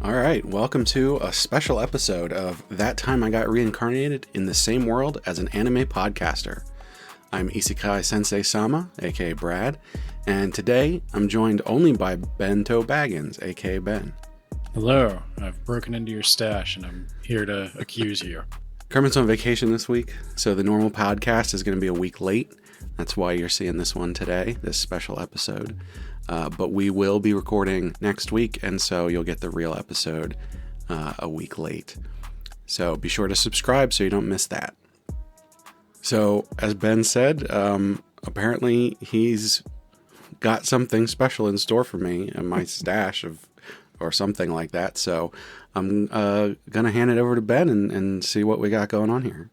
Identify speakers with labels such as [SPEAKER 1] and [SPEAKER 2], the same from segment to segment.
[SPEAKER 1] All right, welcome to a special episode of That Time I Got Reincarnated in the Same World as an Anime Podcaster. I'm Isekai Sensei-Sama, aka Brad, and today I'm joined only by Bento Baggins, aka Ben.
[SPEAKER 2] Hello, I've broken into your stash and I'm here to accuse you.
[SPEAKER 1] Kermit's on vacation this week, so the normal podcast is going to be a week late. That's why you're seeing this one today, this special episode. But we will be recording next week, and so you'll get the real episode a week late. So be sure to subscribe so you don't miss that. So, as Ben said, apparently he's got something special in store for me in my stash or something like that. So I'm going to hand it over to Ben and see what we got going on here.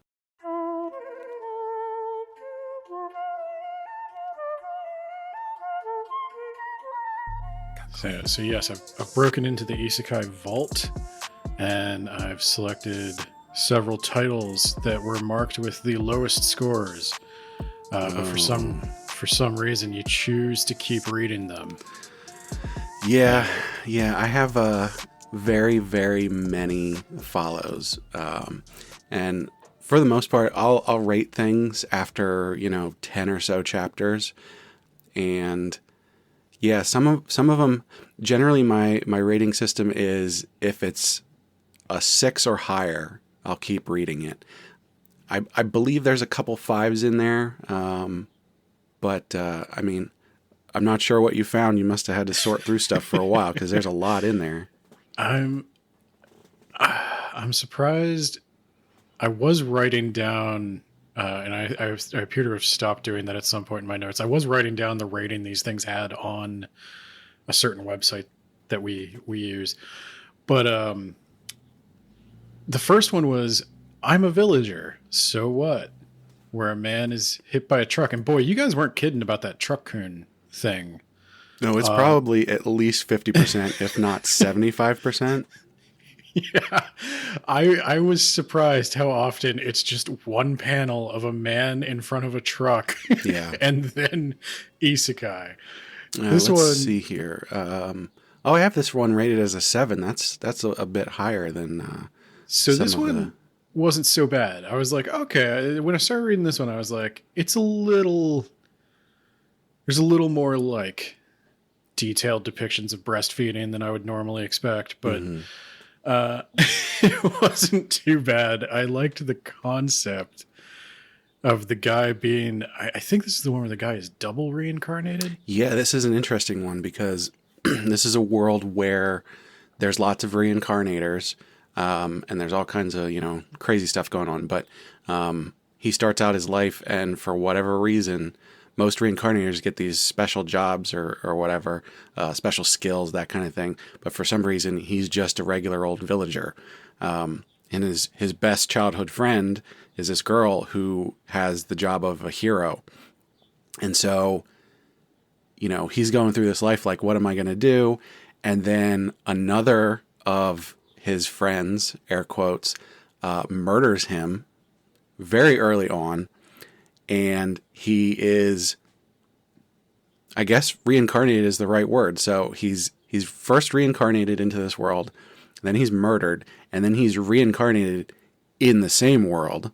[SPEAKER 2] So yes, I've broken into the Isekai vault, and I've selected several titles that were marked with the lowest scores. But for some reason, you choose to keep reading them.
[SPEAKER 1] Yeah, I have very, very many follows, and for the most part, I'll rate things after 10 or so chapters, and yeah, some of them. Generally, my rating system is if it's a 6 or higher, I'll keep reading it. I believe there's a couple 5s in there, but I mean, I'm not sure what you found. You must have had to sort through stuff for a while because there's a lot in there.
[SPEAKER 2] I'm surprised. I was writing down, and I appear to have stopped doing that at some point in my notes. I was writing down the rating these things had on a certain website that we use, but the first one was "I'm a villager, so what?" where a man is hit by a truck, and boy, you guys weren't kidding about that truck-kun thing.
[SPEAKER 1] No, it's probably at least 50%, if not 75%.
[SPEAKER 2] Yeah, I was surprised how often it's just one panel of a man in front of a truck.
[SPEAKER 1] Yeah,
[SPEAKER 2] and then Isekai.
[SPEAKER 1] Let's see here. I have this one rated as a 7. That's a bit higher than.
[SPEAKER 2] So this one wasn't so bad. I was like, okay. When I started reading this one, I was like, there's a little more like detailed depictions of breastfeeding than I would normally expect, but it wasn't too bad. I liked the concept of the guy being, I think this is the one where the guy is double reincarnated.
[SPEAKER 1] Yeah, this is an interesting one because this is a world where there's lots of reincarnators, and there's all kinds of, crazy stuff going on. But he starts out his life, and for whatever reason, most reincarnators get these special jobs or whatever, special skills, that kind of thing. But for some reason, he's just a regular old villager. And his best childhood friend is this girl who has the job of a hero. And so, he's going through this life like, what am I going to do? And then another of his friends, air quotes, murders him very early on. And he is, I guess reincarnated is the right word. So he's first reincarnated into this world, then he's murdered, and then he's reincarnated in the same world.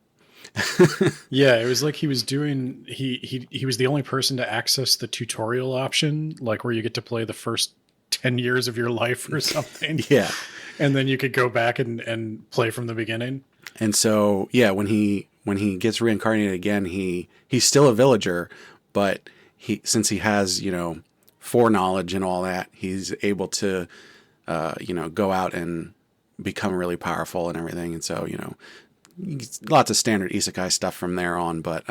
[SPEAKER 2] Yeah, it was like he was doing, he was the only person to access the tutorial option, like where you get to play the first 10 years of your life or something.
[SPEAKER 1] Yeah.
[SPEAKER 2] And then you could go back and play from the beginning.
[SPEAKER 1] And so, yeah, when he gets reincarnated again, he's still a villager, but since he has, foreknowledge and all that, he's able to, go out and become really powerful and everything. And so, lots of standard isekai stuff from there on. But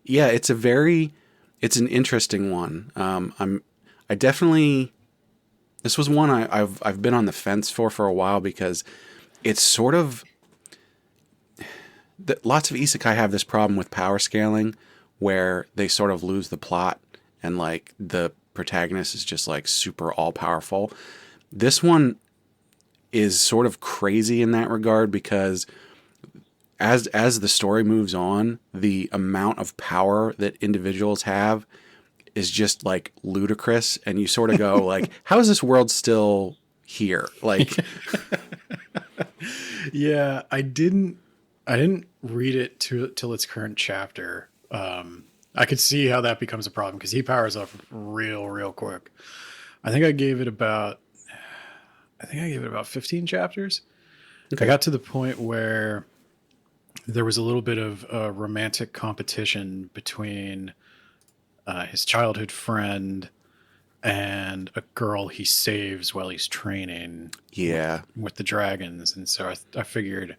[SPEAKER 1] yeah, it's an interesting one. This was one I've been on the fence for a while because it's sort of. Lots of isekai have this problem with power scaling where they sort of lose the plot and like the protagonist is just like super all powerful. This one is sort of crazy in that regard because as the story moves on, the amount of power that individuals have is just like ludicrous, and you sort of go like, how is this world still here. Like,
[SPEAKER 2] Yeah, I didn't read it till its current chapter. I could see how that becomes a problem because he powers up real quick. I think I gave it about I think I gave it about 15 chapters. I
[SPEAKER 1] okay.
[SPEAKER 2] got to the point where there was a little bit of a romantic competition between his childhood friend and a girl he saves while he's training
[SPEAKER 1] Yeah.
[SPEAKER 2] with the dragons. And so I figured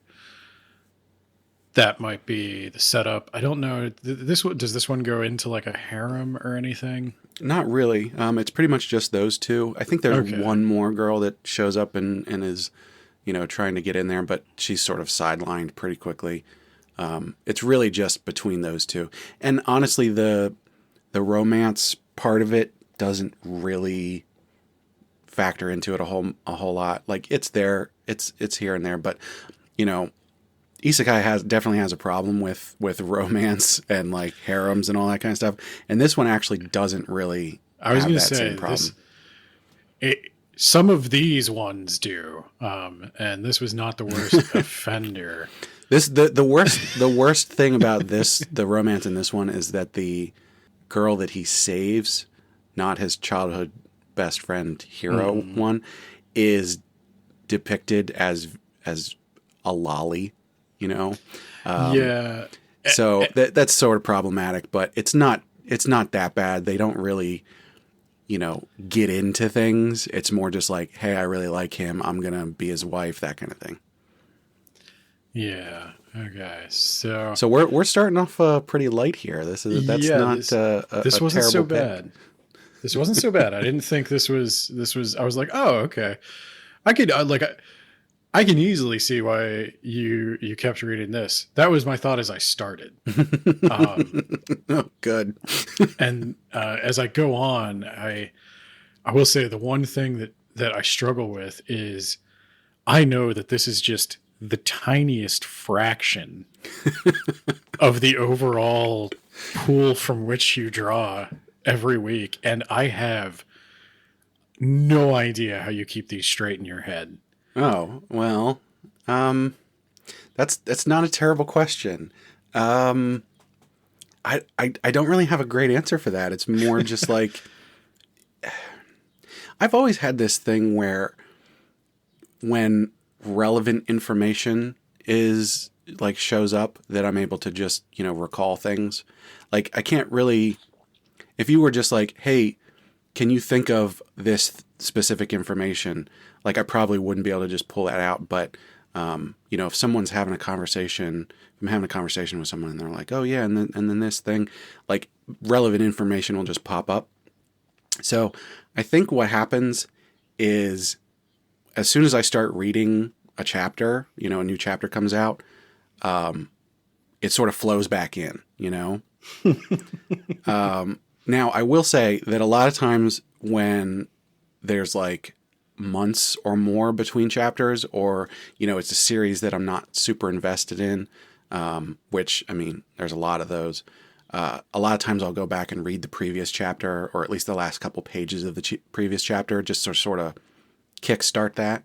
[SPEAKER 2] that might be the setup. I don't know. Does this one go into like a harem or anything?
[SPEAKER 1] Not really. It's pretty much just those two. I think there's
[SPEAKER 2] Okay.
[SPEAKER 1] one more girl that shows up and is, trying to get in there, but she's sort of sidelined pretty quickly. It's really just between those two. And honestly, the romance part of it doesn't really factor into it a whole lot. Like it's there, it's here and there, but you know, Isekai definitely has a problem with romance and like harems and all that kind of stuff. And this one actually doesn't really
[SPEAKER 2] I was
[SPEAKER 1] have
[SPEAKER 2] going to
[SPEAKER 1] that
[SPEAKER 2] say
[SPEAKER 1] same problem.
[SPEAKER 2] some of these ones do, and this was not the worst offender.
[SPEAKER 1] The worst thing about the romance in this one is that the girl that he saves, not his childhood best friend hero one, is depicted as a lolly, you know.
[SPEAKER 2] Yeah,
[SPEAKER 1] So that's sort of problematic, but it's not that bad. They don't really, get into things. It's more just like, hey, I really like him. I'm gonna be his wife, that kind of thing.
[SPEAKER 2] yeah. Okay, so
[SPEAKER 1] So we're starting off pretty light here. That's
[SPEAKER 2] yeah,
[SPEAKER 1] not
[SPEAKER 2] this
[SPEAKER 1] a
[SPEAKER 2] wasn't so
[SPEAKER 1] terrible pick.
[SPEAKER 2] bad. This wasn't so bad. I didn't think this was. I was like, oh, okay. I could I can easily see why you kept reading this. That was my thought as I started. Um,
[SPEAKER 1] Oh, good.
[SPEAKER 2] and as I go on, I will say the one thing that I struggle with is I know that this is just the tiniest fraction of the overall pool from which you draw every week, and I have no idea how you keep these straight in your head.
[SPEAKER 1] Oh well, um, that's not a terrible question. Um, I don't really have a great answer for that. It's more just like I've always had this thing where when relevant information is like shows up that I'm able to just, recall things. Like I can't really if you were just like, "Hey, can you think of this specific information?" Like I probably wouldn't be able to just pull that out, but if someone's having a conversation, if I'm having a conversation with someone and they're like, "Oh yeah, and then this thing," like relevant information will just pop up. So I think what happens is as soon as I start reading a chapter, a new chapter comes out, it sort of flows back in. Now, I will say that a lot of times when there's like months or more between chapters, or, it's a series that I'm not super invested in, which, I mean, there's a lot of those. A lot of times I'll go back and read the previous chapter, or at least the last couple pages of the previous chapter, just to sort of kickstart that.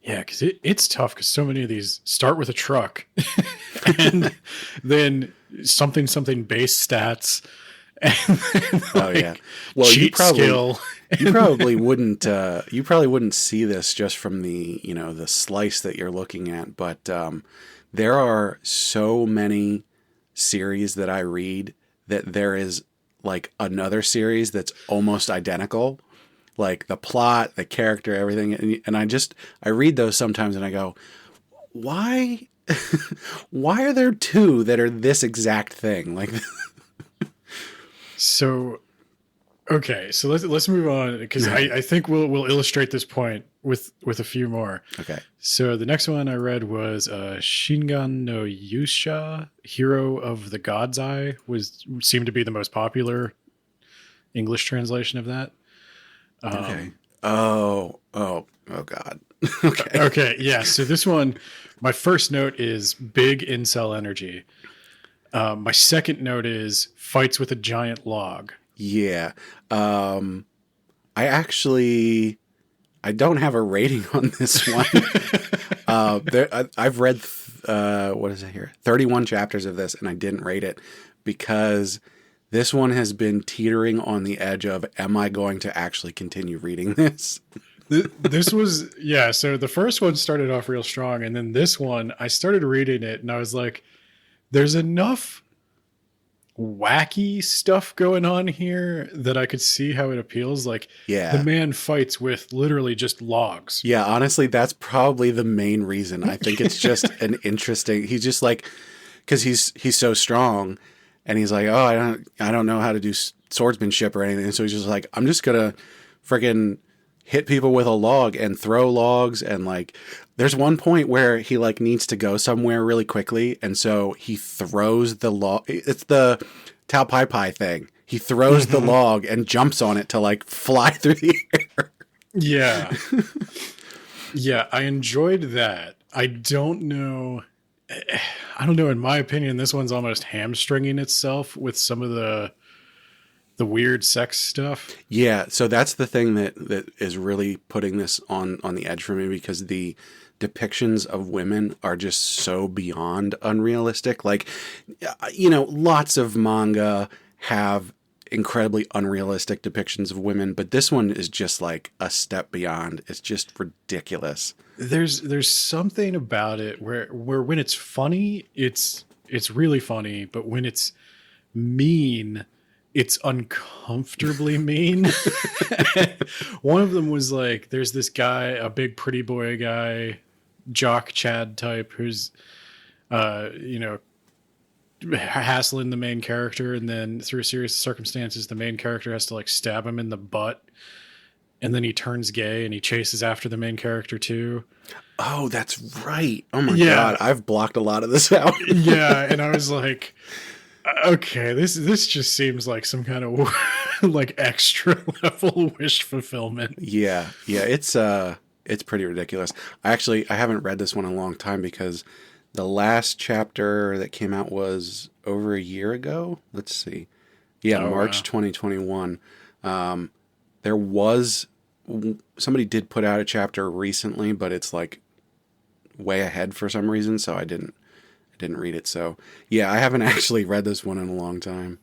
[SPEAKER 2] Yeah, because it's tough because so many of these start with a truck and then something base stats and then,
[SPEAKER 1] Oh yeah.
[SPEAKER 2] like
[SPEAKER 1] Well,
[SPEAKER 2] cheat skill.
[SPEAKER 1] you probably wouldn't see this just from the slice that you're looking at, but there are so many series that I read that there is like another series that's almost identical, like the plot, the character, everything, and I read those sometimes and I go, why why are there two that are this exact thing? Like
[SPEAKER 2] So okay, so let's move on because I think we'll illustrate this point with a few more.
[SPEAKER 1] okay.
[SPEAKER 2] So the next one I read was Shingan no Yusha, Hero of the God's Eye, seemed to be the most popular English translation of that.
[SPEAKER 1] Okay. Oh God. Okay.
[SPEAKER 2] Okay, yeah. So this one, my first note is big incel energy. My second note is fights with a giant log.
[SPEAKER 1] Yeah. I I don't have a rating on this one. I've read, what is it here? 31 chapters of this, and I didn't rate it because this one has been teetering on the edge of, am I going to actually continue reading this?
[SPEAKER 2] This was, yeah, so the first one started off real strong, and then this one, I started reading it, and I was like, there's enough wacky stuff going on here that I could see how it appeals. Like,
[SPEAKER 1] Yeah.
[SPEAKER 2] the man fights with literally just logs.
[SPEAKER 1] Yeah, honestly, that's probably the main reason. I think it's just an interesting. He's just like, because he's so strong, and he's like, oh, I don't know how to do swordsmanship or anything. So he's just like, I'm just gonna freaking hit people with a log and throw logs, and like, there's one point where he like needs to go somewhere really quickly, and so he throws the log. It's the Tao Pai Pai thing. He throws the log and jumps on it to like fly through the air.
[SPEAKER 2] Yeah. Yeah, I enjoyed that. I don't know. In my opinion, this one's almost hamstringing itself with some of the weird sex stuff.
[SPEAKER 1] Yeah, so that's the thing that is really putting this on the edge for me, because the depictions of women are just so beyond unrealistic. Like, lots of manga have incredibly unrealistic depictions of women, but this one is just like a step beyond. It's just ridiculous.
[SPEAKER 2] There's something about it where when it's funny, it's really funny, but when it's mean, it's uncomfortably mean. One of them was like, there's this guy, a big pretty boy guy, jock Chad type, who's hassling the main character, and then through a series of circumstances the main character has to like stab him in the butt, and then he turns gay and he chases after the main character too.
[SPEAKER 1] Oh, that's right. Oh my God, I've blocked a lot of this out.
[SPEAKER 2] Yeah, and I was like, okay, this just seems like some kind of like extra level wish fulfillment.
[SPEAKER 1] Yeah, it's pretty ridiculous. I haven't read this one in a long time, because the last chapter that came out was over a year ago. Let's see. Yeah, March 2021. There was, somebody did put out a chapter recently, but it's like way ahead for some reason, so I didn't read it. So yeah, I haven't actually read this one in a long time.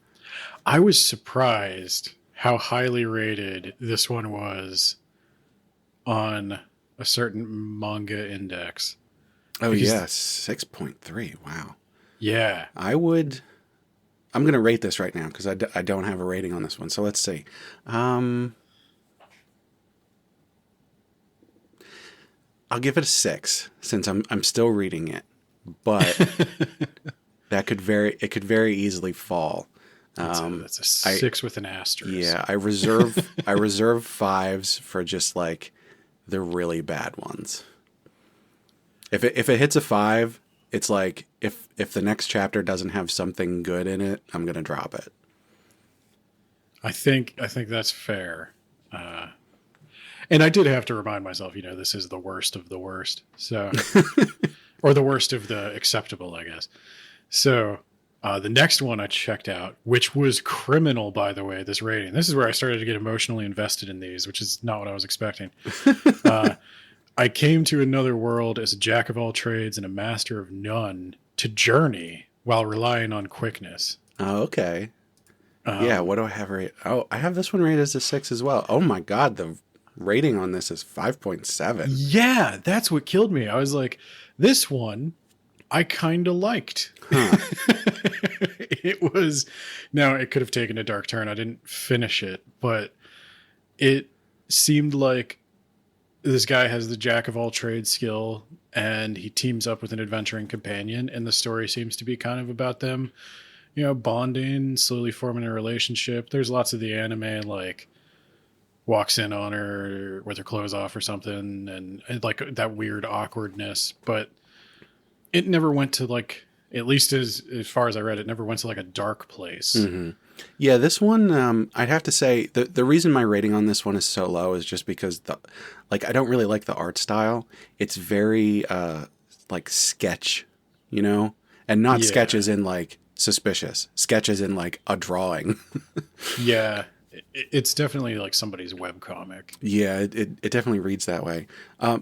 [SPEAKER 2] I was surprised how highly rated this one was on a certain manga index.
[SPEAKER 1] Oh, yes, 6.3. Wow.
[SPEAKER 2] Yeah.
[SPEAKER 1] I'm going to rate this right now, because I don't have a rating on this one. So let's see. I'll give it a 6, since I'm still reading it. But it could very easily fall.
[SPEAKER 2] That's a 6 with an asterisk.
[SPEAKER 1] Yeah, I reserve 5s for just like the really bad ones. If it hits a 5, it's like, if the next chapter doesn't have something good in it, I'm gonna drop it.
[SPEAKER 2] I think that's fair. And I did have to remind myself, this is the worst of the worst. So, or the worst of the acceptable, I guess. So, the next one I checked out, which was criminal, by the way, this rating. This is where I started to get emotionally invested in these, which is not what I was expecting. I came to another world as a jack of all trades and a master of none to journey while relying on quickness.
[SPEAKER 1] Oh, okay. Yeah, what do I have rated? Oh, I have this one rated as a 6 as well. Oh my God, the rating on this is 5.7.
[SPEAKER 2] Yeah, that's what killed me. I was like, this one I kind of liked.
[SPEAKER 1] Huh.
[SPEAKER 2] It could have taken a dark turn. I didn't finish it, but it seemed like this guy has the jack of all trades skill, and he teams up with an adventuring companion, and the story seems to be kind of about them, bonding, slowly forming a relationship. There's lots of the anime, like, walks in on her with her clothes off or something, and like that weird awkwardness, but it never went to like, at least as far as I read, it never went to like a dark place.
[SPEAKER 1] Mm-hmm. Yeah, this one, I'd have to say the reason my rating on this one is so low is just because I don't really like the art style. It's very like sketch, and not sketches in like suspicious, sketches in like a drawing.
[SPEAKER 2] Yeah. It's definitely like somebody's webcomic.
[SPEAKER 1] Yeah, it definitely reads that way.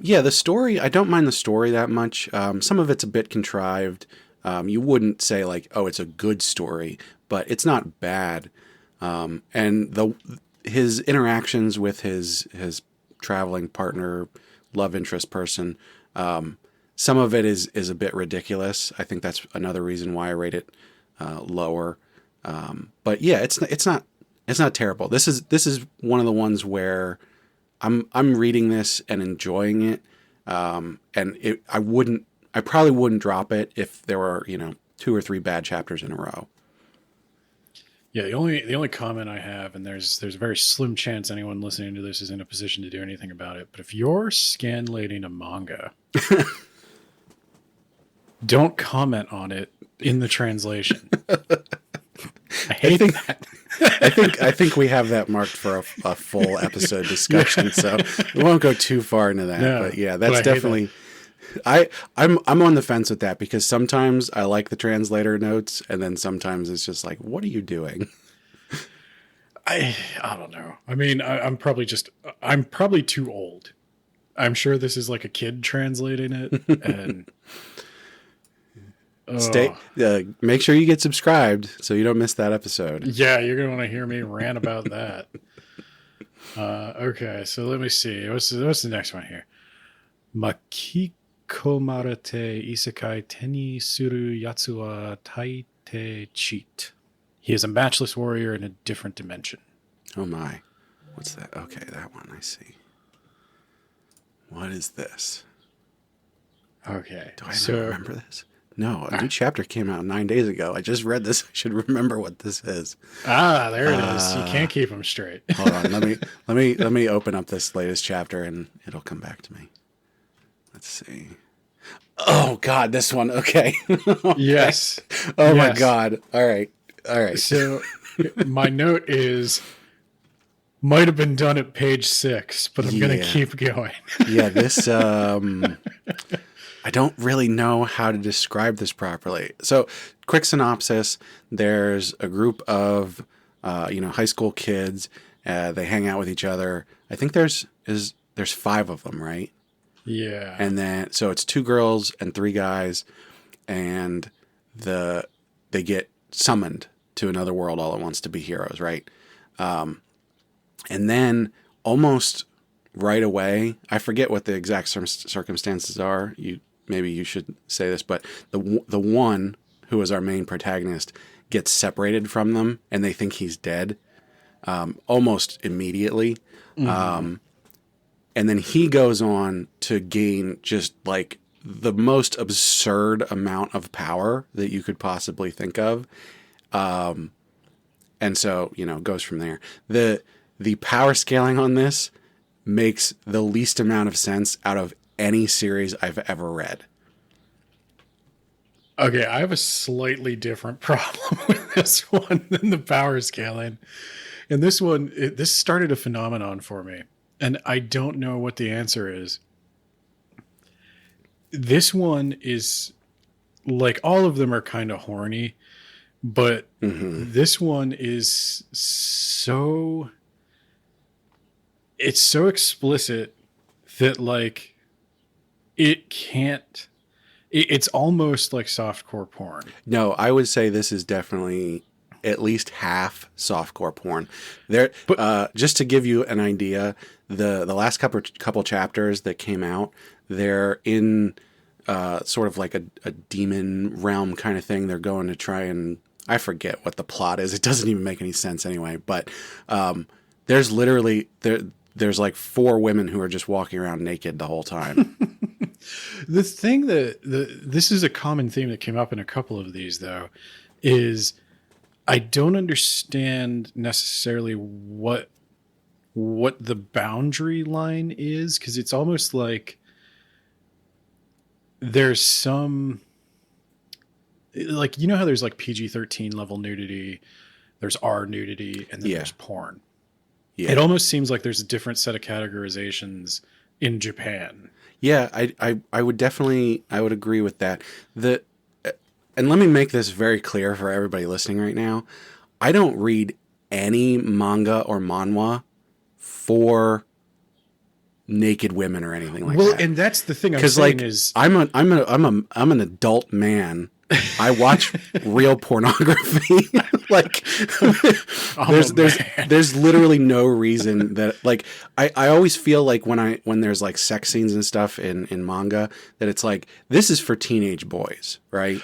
[SPEAKER 1] Yeah, the story, I don't mind the story that much. Some of it's a bit contrived. You wouldn't say like, oh, it's a good story, but it's not bad. And his interactions with his traveling partner, love interest person, some of it is a bit ridiculous. I think that's another reason why I rate it lower. But yeah, it's not terrible. This is one of the ones where I'm reading this and enjoying it. I probably wouldn't drop it if there were, 2 or 3 bad chapters in a row.
[SPEAKER 2] Yeah, the only comment I have, and there's a very slim chance anyone listening to this is in a position to do anything about it, but if you're scanlating a manga, don't comment on it in the translation. I hate that.
[SPEAKER 1] I think we have that marked for a full episode discussion, so we won't go too far into that. But yeah, that's definitely. I'm on the fence with that because sometimes I like the translator notes, and then sometimes it's just like, what are you doing?
[SPEAKER 2] I don't know. I mean, I'm probably too old. I'm sure this is like a kid translating it, and
[SPEAKER 1] make sure you get subscribed so you don't miss that episode.
[SPEAKER 2] Yeah, you're gonna want to hear me rant about that. Okay, so let me see. What's the next one here? Makikomarate isekai teni suru yatsu wa taite cheat. He is a matchless warrior in a different dimension.
[SPEAKER 1] Oh my. What's that? Okay, that one I see. What is this?
[SPEAKER 2] Okay.
[SPEAKER 1] Do I not remember this? No, a new chapter came out 9 days ago. I just read this. I should remember what this is.
[SPEAKER 2] There it is. You can't keep them straight.
[SPEAKER 1] Hold on. Let me open up this latest chapter and it'll come back to me. Let's see. Oh God, this one. Okay.
[SPEAKER 2] Yes.
[SPEAKER 1] Oh my God. All right.
[SPEAKER 2] So my note is might have been done at page 6, but I'm going to keep going.
[SPEAKER 1] Yeah, this I don't really know how to describe this properly. So, quick synopsis: there's a group of high school kids. They hang out with each other. I think there's 5 of them, right?
[SPEAKER 2] Yeah.
[SPEAKER 1] And then so it's 2 girls and 3 guys, and they get summoned to another world all at once to be heroes, right? And then almost right away, I forget what the exact circumstances are. Maybe you should say this, but the one who is our main protagonist gets separated from them, and they think he's dead almost immediately. Mm-hmm. And then he goes on to gain just like the most absurd amount of power that you could possibly think of. And so, goes from there. The power scaling on this makes the least amount of sense out of any series I've ever read.
[SPEAKER 2] Okay, I have a slightly different problem with this one than the power scaling. And this one, this started a phenomenon for me. And I don't know what the answer is. This one is, like, all of them are kind of horny. But this one is so... It's so explicit that, like, it can't... It's almost like softcore porn.
[SPEAKER 1] No, I would say this is definitely at least half softcore porn. Just to give you an idea, the last couple chapters that came out, they're in sort of like a demon realm kind of thing. They're going to try and... I forget what the plot is. It doesn't even make any sense anyway. But there's literally... There's like 4 women who are just walking around naked the whole time.
[SPEAKER 2] The thing this is a common theme that came up in a couple of these, though, is I don't understand necessarily what the boundary line is, because it's almost like there's some, like, how there's like PG-13 level nudity, there's R nudity, and then there's porn. Yeah. It almost seems like there's a different set of categorizations in Japan.
[SPEAKER 1] Yeah, I would agree with that. And let me make this very clear for everybody listening right now. I don't read any manga or manhwa for naked women or anything like that.
[SPEAKER 2] Well, and that's the thing I'm saying
[SPEAKER 1] like,
[SPEAKER 2] is
[SPEAKER 1] I'm an adult man. I watch real pornography. Like there's literally no reason that, like, I always feel like when there's like sex scenes and stuff in manga, that it's like, this is for teenage boys, right?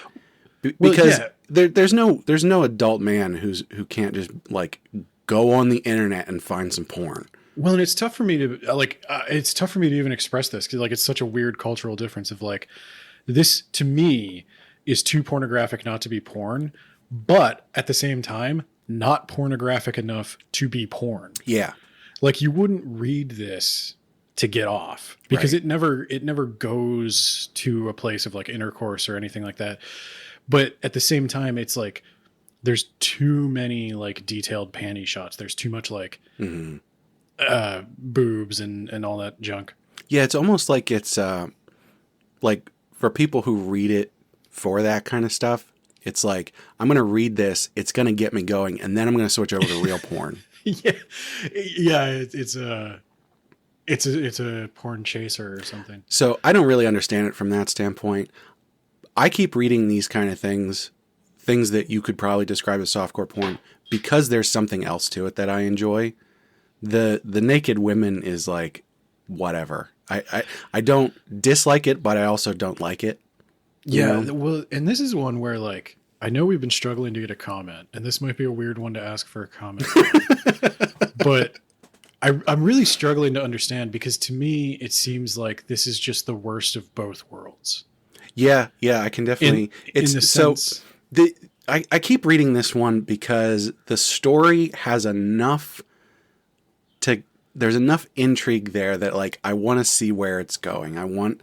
[SPEAKER 1] Because there's no adult man who can't just like go on the internet and find some porn.
[SPEAKER 2] Well, and it's tough for me to it's tough for me to even express this because like it's such a weird cultural difference of like, this to me is too pornographic not to be porn, but at the same time not pornographic enough to be porn.
[SPEAKER 1] Yeah,
[SPEAKER 2] like you wouldn't read this to get off because
[SPEAKER 1] right.
[SPEAKER 2] it never goes to a place of like intercourse or anything like that. But at the same time, it's like there's too many like detailed panty shots. There's too much like boobs and all that junk.
[SPEAKER 1] Yeah, it's almost like it's like for people who read it for that kind of stuff, it's like, I'm going to read this, it's going to get me going, and then I'm going to switch over to real porn.
[SPEAKER 2] Yeah, it's a porn chaser or something.
[SPEAKER 1] So I don't really understand it from that standpoint. I keep reading these kind of things that you could probably describe as softcore porn, because there's something else to it that I enjoy. The naked women is like, whatever. I don't dislike it, but I also don't like it.
[SPEAKER 2] Yeah, well, and this is one where like, I know we've been struggling to get a comment, and this might be a weird one to ask for a comment, but I'm really struggling to understand, because to me, it seems like this is just the worst of both worlds.
[SPEAKER 1] Yeah, I can definitely.
[SPEAKER 2] In the sense,
[SPEAKER 1] I keep reading this one because the story has enough there's enough intrigue there that like I want to see where it's going. I want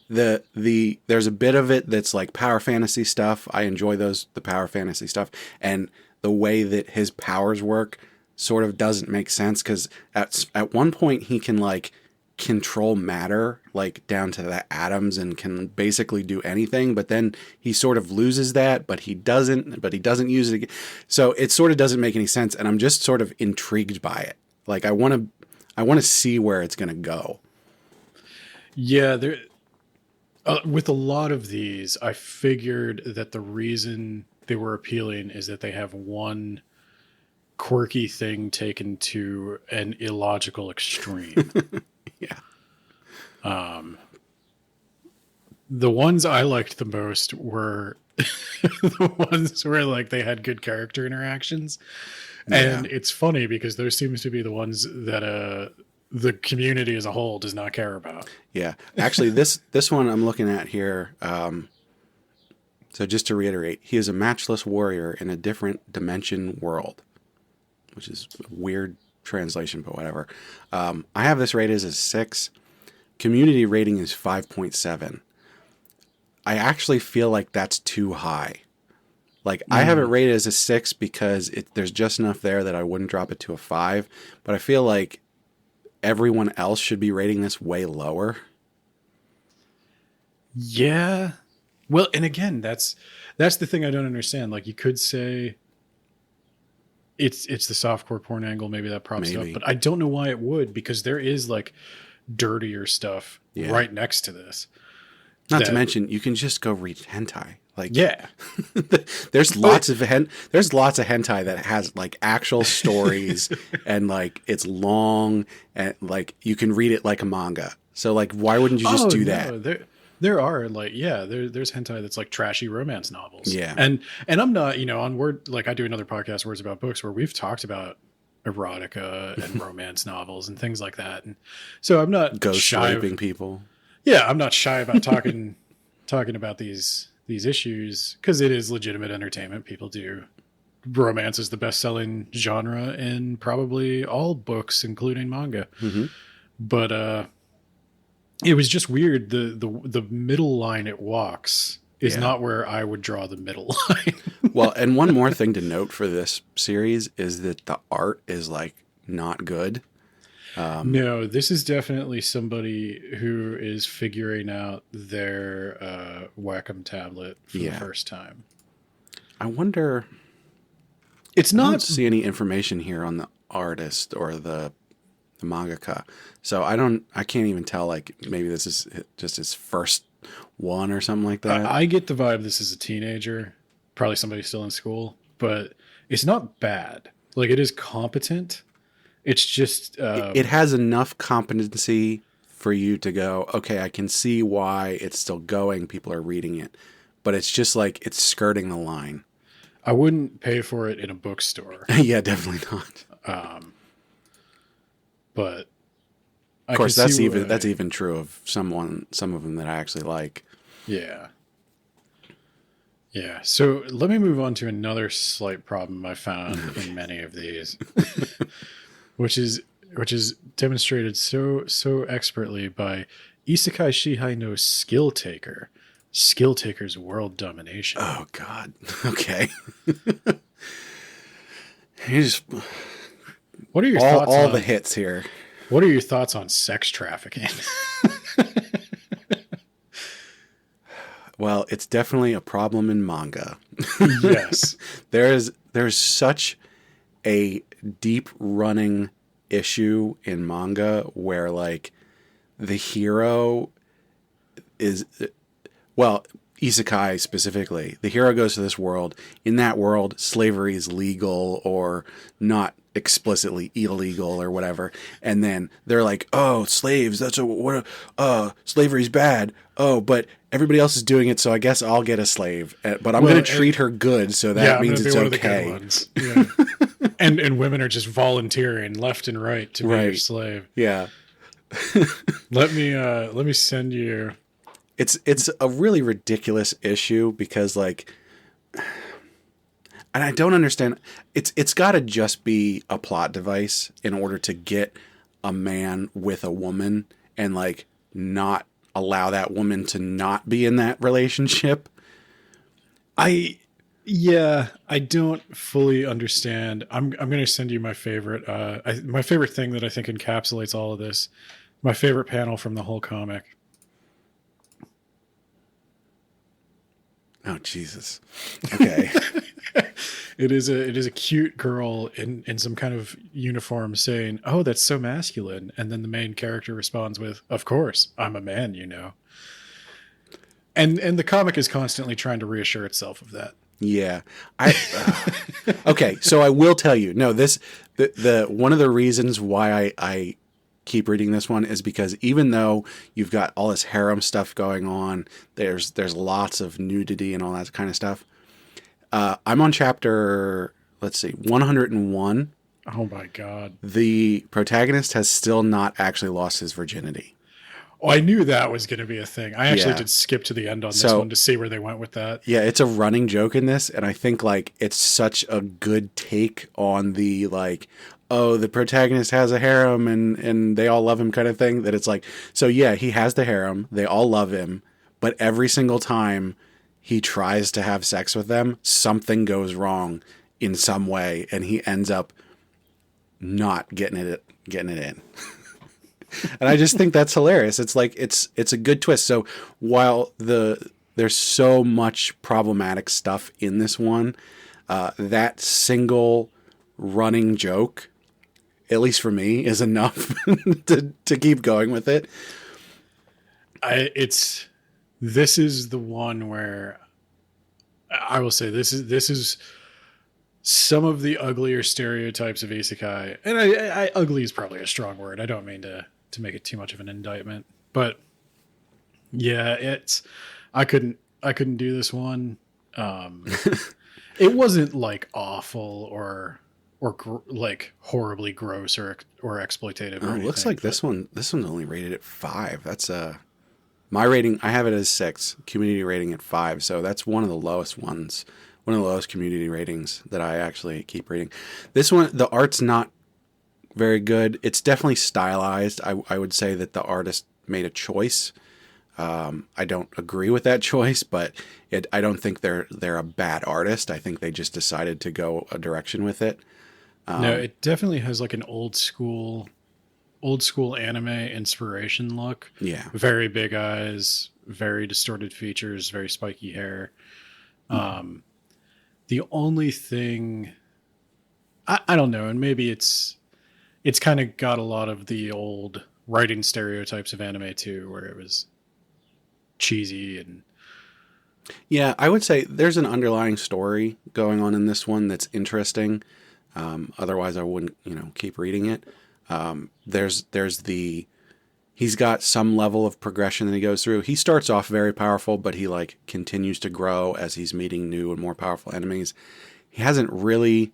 [SPEAKER 1] there's a bit of it that's like power fantasy stuff. I enjoy the power fantasy stuff, and the way that his powers work sort of doesn't make sense, because at one point he can like control matter like down to the atoms and can basically do anything, but then he sort of loses that, but he doesn't use it again. So it sort of doesn't make any sense, and I'm just sort of intrigued by it. Like I want to see where it's going to go.
[SPEAKER 2] Yeah, there with a lot of these, I figured that the reason they were appealing is that they have one quirky thing taken to an illogical extreme.
[SPEAKER 1] Yeah.
[SPEAKER 2] The ones I liked the most were the ones where like they had good character interactions. Yeah. And it's funny because those seems to be the ones that the community as a whole does not care about.
[SPEAKER 1] Yeah. Actually, this one I'm looking at here, so just to reiterate, he is a matchless warrior in a different dimension world, which is a weird translation, but whatever. I have this rated as a 6. Community rating is 5.7. I actually feel like that's too high. Like, I have it rated as a 6 because there's just enough there that I wouldn't drop it to a 5. But I feel like everyone else should be rating this way lower.
[SPEAKER 2] Yeah. Well, and again, that's the thing I don't understand. Like, you could say it's the softcore porn angle, maybe that props it up, but I don't know why it would, because there is like dirtier stuff right next to this.
[SPEAKER 1] Not to mention, you can just go read hentai. Like,
[SPEAKER 2] yeah,
[SPEAKER 1] there's lots of hentai that has like actual stories and like it's long and like you can read it like a manga. So like, why wouldn't you just do that?
[SPEAKER 2] There are like, there's hentai that's like trashy romance novels.
[SPEAKER 1] Yeah.
[SPEAKER 2] And I'm not, on Word, like I do another podcast, Words About Books, where we've talked about erotica and romance novels and things like that. And so I'm not
[SPEAKER 1] ghost raping people.
[SPEAKER 2] Yeah. I'm not shy about talking about these issues, because it is legitimate entertainment. People do. Romance is the best-selling genre in probably all books, including manga. Mm-hmm. But it was just weird. The middle line it walks is not where I would draw the middle line.
[SPEAKER 1] Well, and one more thing to note for this series is that the art is like not good.
[SPEAKER 2] No, this is definitely somebody who is figuring out their Wacom tablet for the first time.
[SPEAKER 1] I wonder
[SPEAKER 2] It's
[SPEAKER 1] I don't
[SPEAKER 2] not.
[SPEAKER 1] see any information here on the artist or the mangaka. So I can't even tell, like, maybe this is just his first one or something like that.
[SPEAKER 2] I get the vibe this is a teenager, probably somebody still in school, but it's not bad. Like, it is competent. It's just
[SPEAKER 1] It has enough competency for you to go, okay, I can see why it's still going. People are reading it, but it's just like it's skirting the line.
[SPEAKER 2] I wouldn't pay for it in a bookstore,
[SPEAKER 1] Yeah, definitely not.
[SPEAKER 2] but
[SPEAKER 1] Of
[SPEAKER 2] I can
[SPEAKER 1] course,
[SPEAKER 2] see
[SPEAKER 1] that's
[SPEAKER 2] why.
[SPEAKER 1] even true of some of them that I actually like.
[SPEAKER 2] Yeah. Yeah. So let me move on to another slight problem I found in many of these, which is which is demonstrated so expertly by Isekai Shihai no Skill Taker. Skill Taker's world domination.
[SPEAKER 1] Oh God. Okay. You just
[SPEAKER 2] What are your thoughts
[SPEAKER 1] all the
[SPEAKER 2] on
[SPEAKER 1] hits here.
[SPEAKER 2] what are your thoughts on sex trafficking?
[SPEAKER 1] Well, it's definitely a problem in manga.
[SPEAKER 2] Yes.
[SPEAKER 1] There's such a deep running issue in manga where, like, the hero is, well, isekai specifically, the hero goes to this world. In that world, slavery is legal or not explicitly illegal or whatever. And then they're like, "Oh, slaves, that's a what slavery's bad. Oh, but everybody else is doing it, so I guess I'll get a slave. But I'm
[SPEAKER 2] Well,
[SPEAKER 1] going to treat her good, so
[SPEAKER 2] yeah,
[SPEAKER 1] that
[SPEAKER 2] I'm going
[SPEAKER 1] means
[SPEAKER 2] to be
[SPEAKER 1] it's
[SPEAKER 2] one of the good
[SPEAKER 1] okay."
[SPEAKER 2] ones. Yeah. And women are just volunteering left and right to be your
[SPEAKER 1] Right.
[SPEAKER 2] slave.
[SPEAKER 1] Yeah.
[SPEAKER 2] Let me send you.
[SPEAKER 1] It's a really ridiculous issue because, like, and I don't understand. It's got to just be a plot device in order to get a man with a woman and, like, not allow that woman to not be in that relationship.
[SPEAKER 2] I Yeah, I don't fully understand. I'm going to send you my favorite my favorite thing that I think encapsulates all of this. My favorite panel from the whole comic.
[SPEAKER 1] Oh Jesus. Okay.
[SPEAKER 2] It is a cute girl in some kind of uniform saying, "Oh, that's so masculine." And then the main character responds with, "Of course, I'm a man, you know." And the comic is constantly trying to reassure itself of that.
[SPEAKER 1] Yeah. I okay, so I will tell you. No, the one of the reasons why I keep reading this one is because even though you've got all this harem stuff going on, there's lots of nudity and all that kind of stuff. I'm on chapter, let's see, 101.
[SPEAKER 2] Oh my god.
[SPEAKER 1] The protagonist has still not actually lost his virginity.
[SPEAKER 2] Oh, I knew that was going to be a thing. I actually
[SPEAKER 1] Yeah.
[SPEAKER 2] did skip to the end on this
[SPEAKER 1] So-
[SPEAKER 2] one to see where they went with that.
[SPEAKER 1] Yeah, it's a running joke in this, and I think, like, it's such a good take on the, like, oh, the protagonist has a harem and they all love him kind of thing, that it's like, so yeah, he has the harem, they all love him, but every single time he tries to have sex with them, something goes wrong in some way, and he ends up not getting it in. And I just think that's hilarious. It's like it's a good twist. So while there's so much problematic stuff in this one, that single running joke, at least for me, is enough to keep going with it.
[SPEAKER 2] This is the one where I will say this is some of the uglier stereotypes of isekai, and I ugly is probably a strong word. I don't mean to make it too much of an indictment, but yeah, I couldn't do this one. It wasn't like awful or like horribly gross or exploitative. Or
[SPEAKER 1] Oh, it
[SPEAKER 2] anything,
[SPEAKER 1] looks like
[SPEAKER 2] but
[SPEAKER 1] this one's only rated at 5. That's my rating. I have it as 6. Community rating at 5. So that's one of the lowest ones. One of the lowest community ratings that I actually keep reading. This one, the art's not very good. It's definitely stylized. I would say that the artist made a choice. I don't agree with that choice, but I don't think they're a bad artist. I think they just decided to go a direction with it.
[SPEAKER 2] no, it definitely has like an old school anime inspiration look.
[SPEAKER 1] Yeah.
[SPEAKER 2] Very big eyes, very distorted features, very spiky hair. The only thing I don't know, and maybe it's kind of got a lot of the old writing stereotypes of anime too, where it was cheesy and
[SPEAKER 1] Yeah, I would say there's an underlying story going on in this one that's interesting. Otherwise, I wouldn't, keep reading it. There's the he's got some level of progression that he goes through. He starts off very powerful, but he like continues to grow as he's meeting new and more powerful enemies. He hasn't really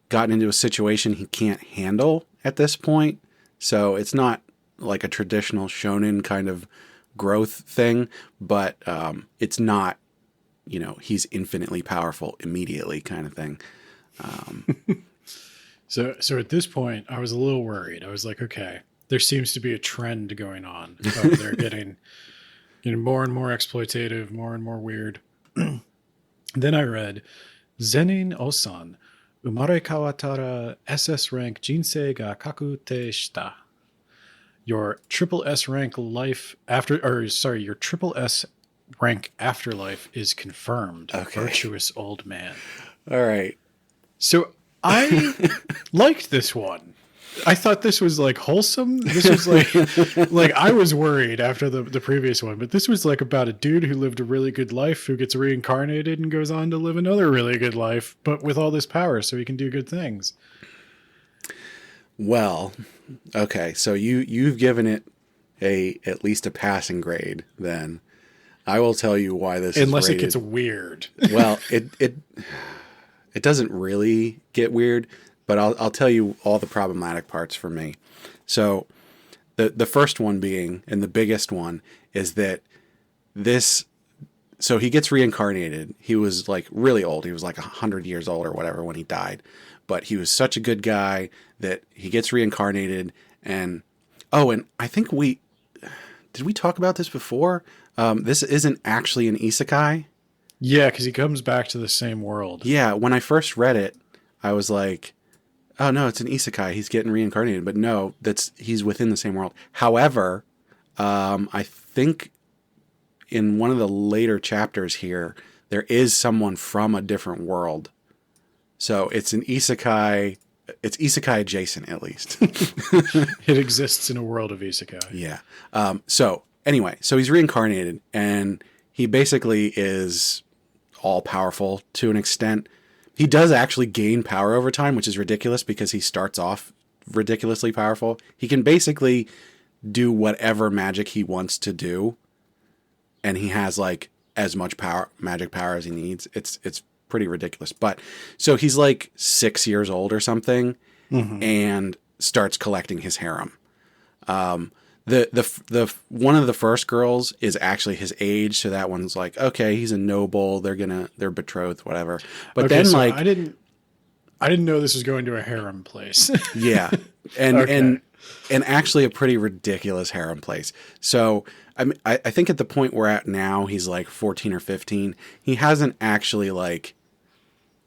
[SPEAKER 1] gotten into a situation he can't handle at this point, so it's not like a traditional shonen kind of growth thing, but it's not, he's infinitely powerful immediately kind of thing.
[SPEAKER 2] so at this point I was a little worried. I was like, okay, there seems to be a trend going on. They're getting more and more exploitative, more and more weird. Then I read Zenin Osan Umare kawatara SS rank jinsei ga kakute shita. Your triple S rank life your triple S rank afterlife is confirmed.
[SPEAKER 1] Okay.
[SPEAKER 2] Virtuous old man.
[SPEAKER 1] All right.
[SPEAKER 2] So I liked this one. I thought this was like wholesome. This was like I was worried after the previous one, but this was like about a dude who lived a really good life who gets reincarnated and goes on to live another really good life, but with all this power so he can do good things.
[SPEAKER 1] Well, okay, so you've given it at least a passing grade. Then I will tell you why this
[SPEAKER 2] Unless
[SPEAKER 1] is rated.
[SPEAKER 2] it gets weird.
[SPEAKER 1] Well, it doesn't really get weird, but I'll tell you all the problematic parts for me. So the first one being, and the biggest one, is that so he gets reincarnated. He was like really old. He was like 100 years old or whatever when he died. But he was such a good guy that he gets reincarnated. And I think did we talk about this before? This isn't actually an isekai.
[SPEAKER 2] Yeah, because he comes back to the same world.
[SPEAKER 1] Yeah, when I first read it, I was like, oh no, it's an isekai. He's getting reincarnated. But no, he's within the same world. However, I think in one of the later chapters here, there is someone from a different world. So it's an isekai. It's isekai adjacent, at least.
[SPEAKER 2] It exists in a world of isekai.
[SPEAKER 1] Yeah. So anyway, so he's reincarnated, and he basically is all powerful to an extent. He does actually gain power over time, which is ridiculous because he starts off ridiculously powerful. He can basically do whatever magic he wants to do, and he has like as much magic power as he needs. It's pretty ridiculous. But so he's like 6 years old or something, and starts collecting his harem. The one of the first girls is actually his age, so that one's like, okay, he's a noble. They're betrothed, whatever. But
[SPEAKER 2] okay,
[SPEAKER 1] then
[SPEAKER 2] so
[SPEAKER 1] like
[SPEAKER 2] I didn't know this was going to a harem place.
[SPEAKER 1] yeah, and
[SPEAKER 2] Okay.
[SPEAKER 1] and actually a pretty ridiculous harem place. So I think at the point we're at now, he's like 14 or 15. He hasn't actually like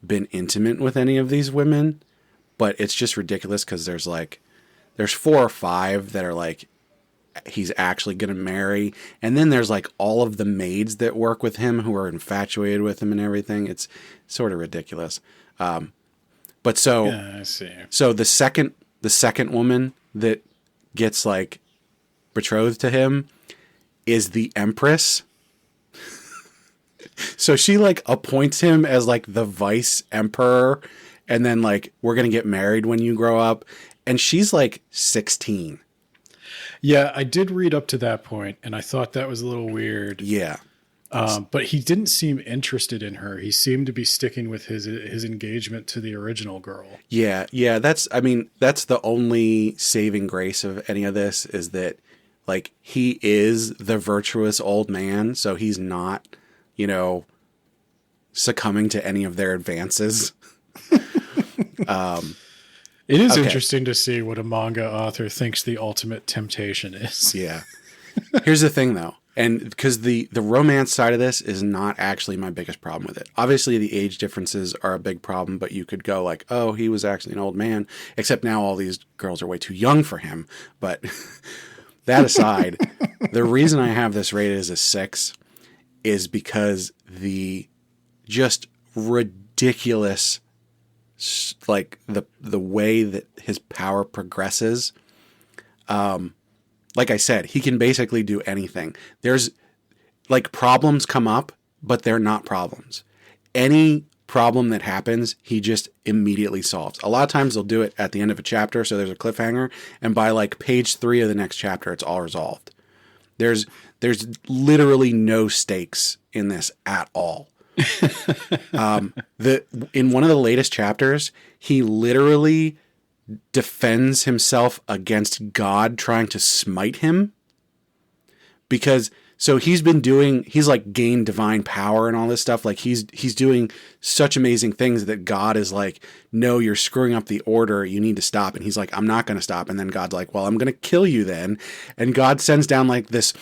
[SPEAKER 1] been intimate with any of these women, but it's just ridiculous because there's 4 or 5 that are like he's actually going to marry, and then there's like all of the maids that work with him who are infatuated with him and everything. It's sort of ridiculous. But so
[SPEAKER 2] Yeah, I see.
[SPEAKER 1] so the second woman that gets like betrothed to him is the Empress. So she like appoints him as like the vice emperor, and then like, we're going to get married when you grow up. And she's like 16.
[SPEAKER 2] Yeah, I did read up to that point, and I thought that was a little weird.
[SPEAKER 1] Yeah.
[SPEAKER 2] But he didn't seem interested in her. He seemed to be sticking with his engagement to the original girl.
[SPEAKER 1] Yeah. Yeah. That's the only saving grace of any of this, is that like he is the virtuous old man. So he's not, succumbing to any of their advances.
[SPEAKER 2] It is
[SPEAKER 1] Okay.
[SPEAKER 2] interesting to see what a manga author thinks the ultimate temptation is.
[SPEAKER 1] Yeah. Here's the thing though. And because the romance side of this is not actually my biggest problem with it. Obviously the age differences are a big problem, but you could go like, oh, he was actually an old man, except now all these girls are way too young for him. But that aside, the reason I have this rated as a 6 is because the just ridiculous like the way that his power progresses. Like I said, he can basically do anything. There's like problems come up, but they're not problems. Any problem that happens, he just immediately solves. A lot of times they'll do it at the end of a chapter, so there's a cliffhanger, and by like page 3 of the next chapter, it's all resolved. There's literally no stakes in this at all. In one of the latest chapters, he literally defends himself against God trying to smite him, because so he's like gained divine power and all this stuff. Like he's doing such amazing things that God is like, no, you're screwing up the order. You need to stop. And he's like, I'm not going to stop. And then God's like, well, I'm going to kill you then. And God sends down like this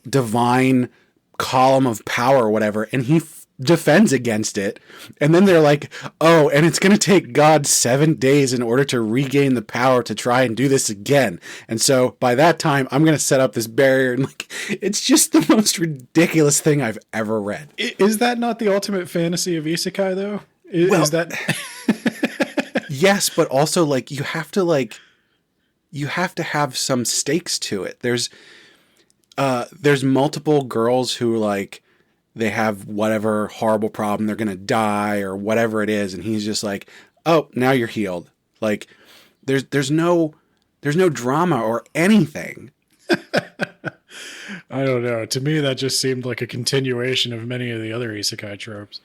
[SPEAKER 1] divine column of power or whatever. And he defends against it. And then they're like, oh, and it's going to take God 7 days in order to regain the power to try and do this again. And so by that time, I'm going to set up this barrier. And like, it's just the most ridiculous thing I've ever read.
[SPEAKER 2] Is that not the ultimate fantasy of isekai, though? Is that?
[SPEAKER 1] Yes, but also like you have to have some stakes to it. There's multiple girls who like, they have whatever horrible problem, they're going to die or whatever it is. And he's just like, oh, now you're healed. Like there's no drama or anything.
[SPEAKER 2] I don't know. To me, that just seemed like a continuation of many of the other isekai tropes.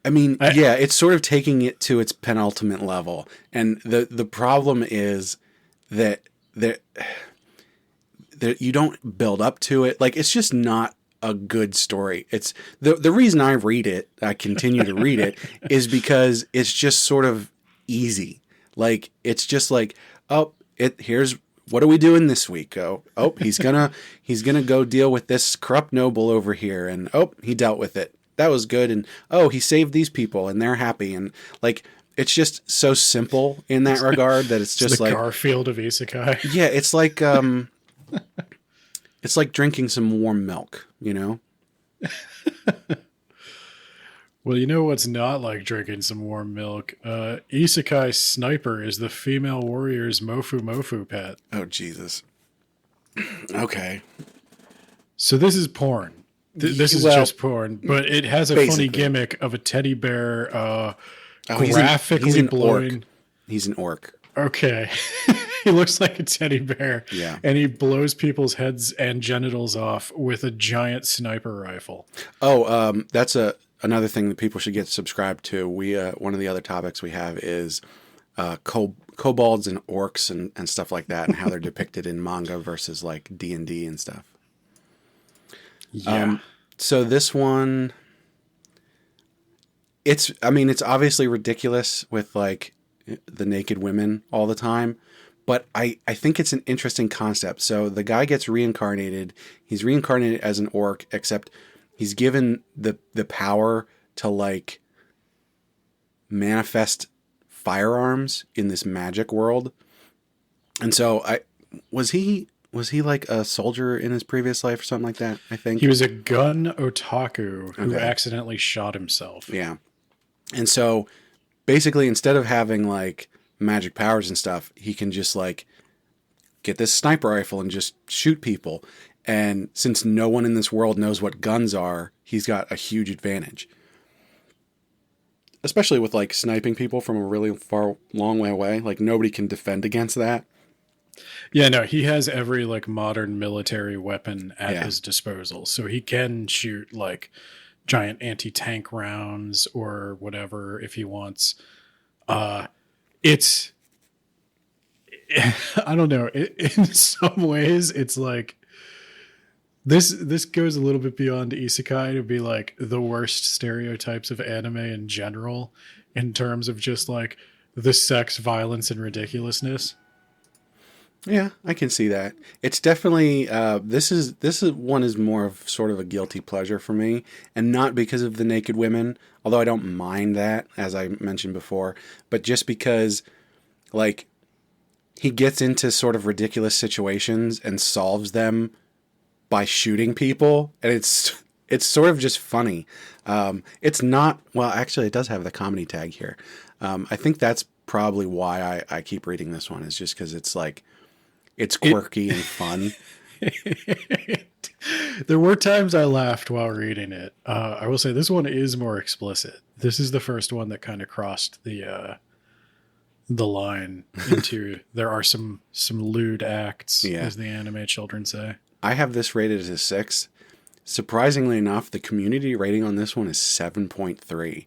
[SPEAKER 1] I mean, yeah, it's sort of taking it to its penultimate level. And the problem is that you don't build up to it. Like, it's just not a good story. It's the reason I continue to read it is because it's just sort of easy. Like, it's just like, oh, here's what are we doing this week? Oh, he's gonna go deal with this corrupt noble over here, and oh, he dealt with it. That was good, and oh, he saved these people, and they're happy, and like, it's just so simple in that regard that it's just like
[SPEAKER 2] Garfield of isekai.
[SPEAKER 1] Yeah, it's like it's like drinking some warm milk, you know?
[SPEAKER 2] Well, you know what's not like drinking some warm milk? Isekai Sniper is the female warrior's mofu pet.
[SPEAKER 1] Oh, Jesus. Okay.
[SPEAKER 2] So this is porn. This is just porn, but it has a funny gimmick of a teddy bear graphically blowing.
[SPEAKER 1] Orc. He's an orc.
[SPEAKER 2] Okay. He looks like a teddy bear.
[SPEAKER 1] Yeah.
[SPEAKER 2] And he blows people's heads and genitals off with a giant sniper rifle.
[SPEAKER 1] Oh, that's another thing that people should get subscribed to. We one of the other topics we have is kobolds and orcs and stuff like that, and how they're depicted in manga versus like D&D and stuff.
[SPEAKER 2] Yeah.
[SPEAKER 1] So this one, it's obviously ridiculous with like the naked women all the time, but I think it's an interesting concept. So the guy gets reincarnated. He's reincarnated as an orc, except he's given the power to like manifest firearms in this magic world. And so was he like a soldier in his previous life or something like that? I think
[SPEAKER 2] he was a gun otaku who accidentally shot himself.
[SPEAKER 1] Yeah. And so basically, instead of having like magic powers and stuff, he can just like get this sniper rifle and just shoot people. And since no one in this world knows what guns are, he's got a huge advantage. Especially with like sniping people from a really long way away. Like nobody can defend against that.
[SPEAKER 2] Yeah, no, he has every like modern military weapon at his disposal. So he can shoot like giant anti-tank rounds or whatever if he wants. It's I don't know. In some ways, it's like this goes a little bit beyond isekai to be like the worst stereotypes of anime in general in terms of just like the sex, violence, and ridiculousness.
[SPEAKER 1] Yeah, I can see that. It's definitely this is one is more of sort of a guilty pleasure for me, and not because of the naked women, although I don't mind that, as I mentioned before, but just because like he gets into sort of ridiculous situations and solves them by shooting people, and it's sort of just funny. It's not, well, actually it does have the comedy tag here. I think that's probably why I keep reading this one, is just because it's like, it's quirky and fun.
[SPEAKER 2] There were times I laughed while reading it. I will say this one is more explicit. This is the first one that kind of crossed the line into there are some lewd acts, as the anime children say.
[SPEAKER 1] I have this rated as a 6. Surprisingly enough, the community rating on this one is 7.3.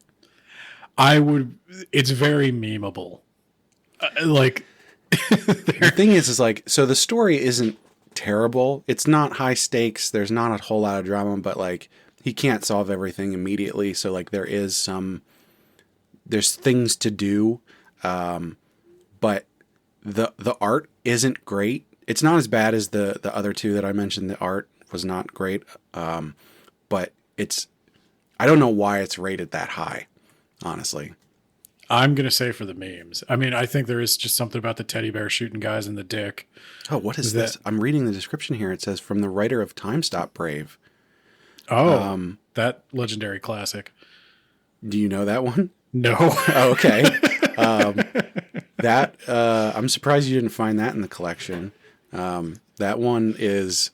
[SPEAKER 2] It's very memeable. Like,
[SPEAKER 1] the thing is like, so the story isn't terrible. It's not high stakes. There's not a whole lot of drama, but like, he can't solve everything immediately. So like, there's things to do. But the art isn't great. It's not as bad as the other two that I mentioned. The art was not great. But I don't know why it's rated that high, honestly.
[SPEAKER 2] I'm going to say for the memes. I mean, I think there is just something about the teddy bear shooting guys in the dick.
[SPEAKER 1] Oh, what is this? I'm reading the description here. It says, from the writer of Time Stop Brave.
[SPEAKER 2] Oh, that legendary classic.
[SPEAKER 1] Do you know that one?
[SPEAKER 2] No.
[SPEAKER 1] Oh, okay. I'm surprised you didn't find that in the collection. That one is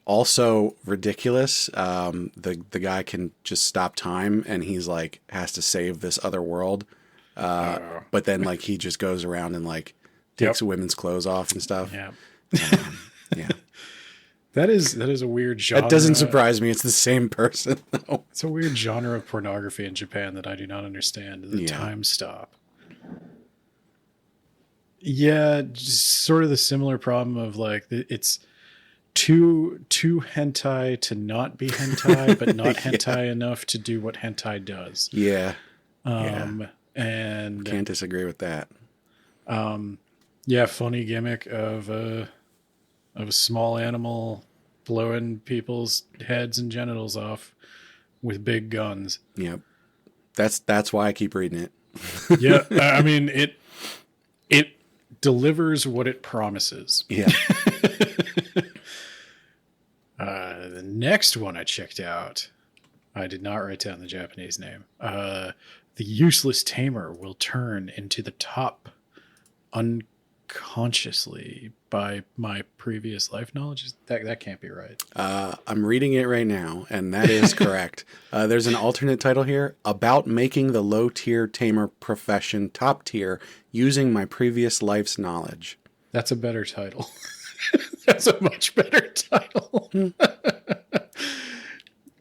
[SPEAKER 1] also ridiculous. The guy can just stop time, and he's like has to save this other world. But then like he just goes around and like takes women's clothes off and stuff.
[SPEAKER 2] Yeah.
[SPEAKER 1] Yeah.
[SPEAKER 2] That is a weird genre.
[SPEAKER 1] That doesn't surprise me. It's the same person, though.
[SPEAKER 2] It's a weird genre of pornography in Japan that I do not understand. The time stop. Yeah, just sort of the similar problem of like it's too hentai to not be hentai, but not hentai enough to do what hentai does.
[SPEAKER 1] Yeah.
[SPEAKER 2] And
[SPEAKER 1] can't disagree with that.
[SPEAKER 2] Funny gimmick of a small animal blowing people's heads and genitals off with big guns.
[SPEAKER 1] Yep. That's why I keep reading it.
[SPEAKER 2] Yeah, I mean it delivers what it promises.
[SPEAKER 1] Yeah.
[SPEAKER 2] The next one I checked out, I did not write down the Japanese name. The useless tamer will turn into the top unconsciously by my previous life knowledge. That can't be right.
[SPEAKER 1] I'm reading it right now, and that is correct. There's an alternate title here, about making the low-tier tamer profession top tier using my previous life's knowledge.
[SPEAKER 2] That's a better title. That's a much better title.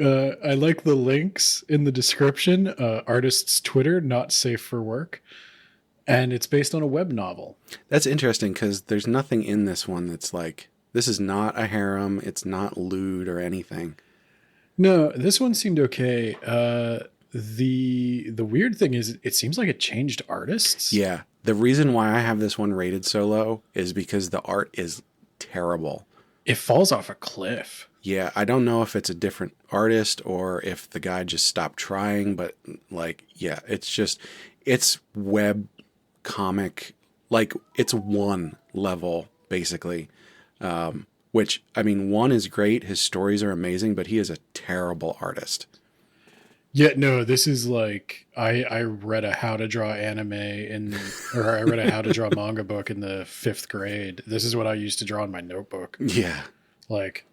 [SPEAKER 2] I like the links in the description. Artist's Twitter, not safe for work. And it's based on a web novel.
[SPEAKER 1] That's interesting because there's nothing in this one that's like, this is not a harem. It's not lewd or anything.
[SPEAKER 2] No, this one seemed okay. The weird thing is it seems like it changed artists.
[SPEAKER 1] Yeah. The reason why I have this one rated so low is because the art is terrible.
[SPEAKER 2] It falls off a cliff.
[SPEAKER 1] Yeah, I don't know if it's a different artist or if the guy just stopped trying, but like, yeah, it's web comic, like it's one level basically, which, I mean, one is great. His stories are amazing, but he is a terrible artist.
[SPEAKER 2] Yeah, no, this is like, I read a how to draw anime or I read a how to draw manga book in the 5th grade. This is what I used to draw in my notebook.
[SPEAKER 1] Yeah.
[SPEAKER 2] Like,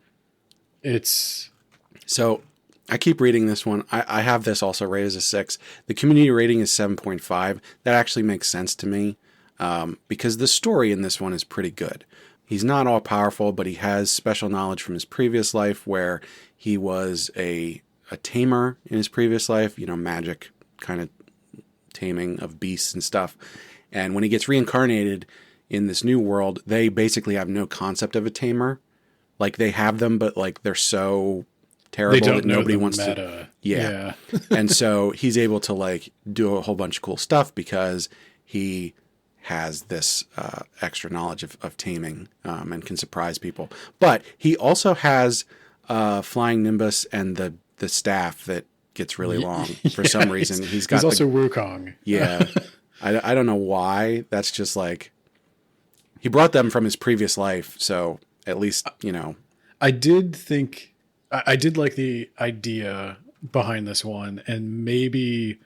[SPEAKER 2] it's...
[SPEAKER 1] So I keep reading this one. I have this also rated as a 6. The community rating is 7.5. That actually makes sense to me, because the story in this one is pretty good. He's not all powerful, but he has special knowledge from his previous life where he was a tamer in his previous life, magic kind of taming of beasts and stuff. And when he gets reincarnated in this new world, they basically have no concept of a tamer. Like, they have them, but like they're so terrible that nobody wants to. Yeah. And so he's able to like do a whole bunch of cool stuff because he has this extra knowledge of taming and can surprise people. But he also has flying nimbus and the staff that gets really long for some reason. He's
[SPEAKER 2] also Wukong.
[SPEAKER 1] Yeah. I don't know why. That's just like, he brought them from his previous life. So at least,
[SPEAKER 2] I did like the idea behind this one, and maybe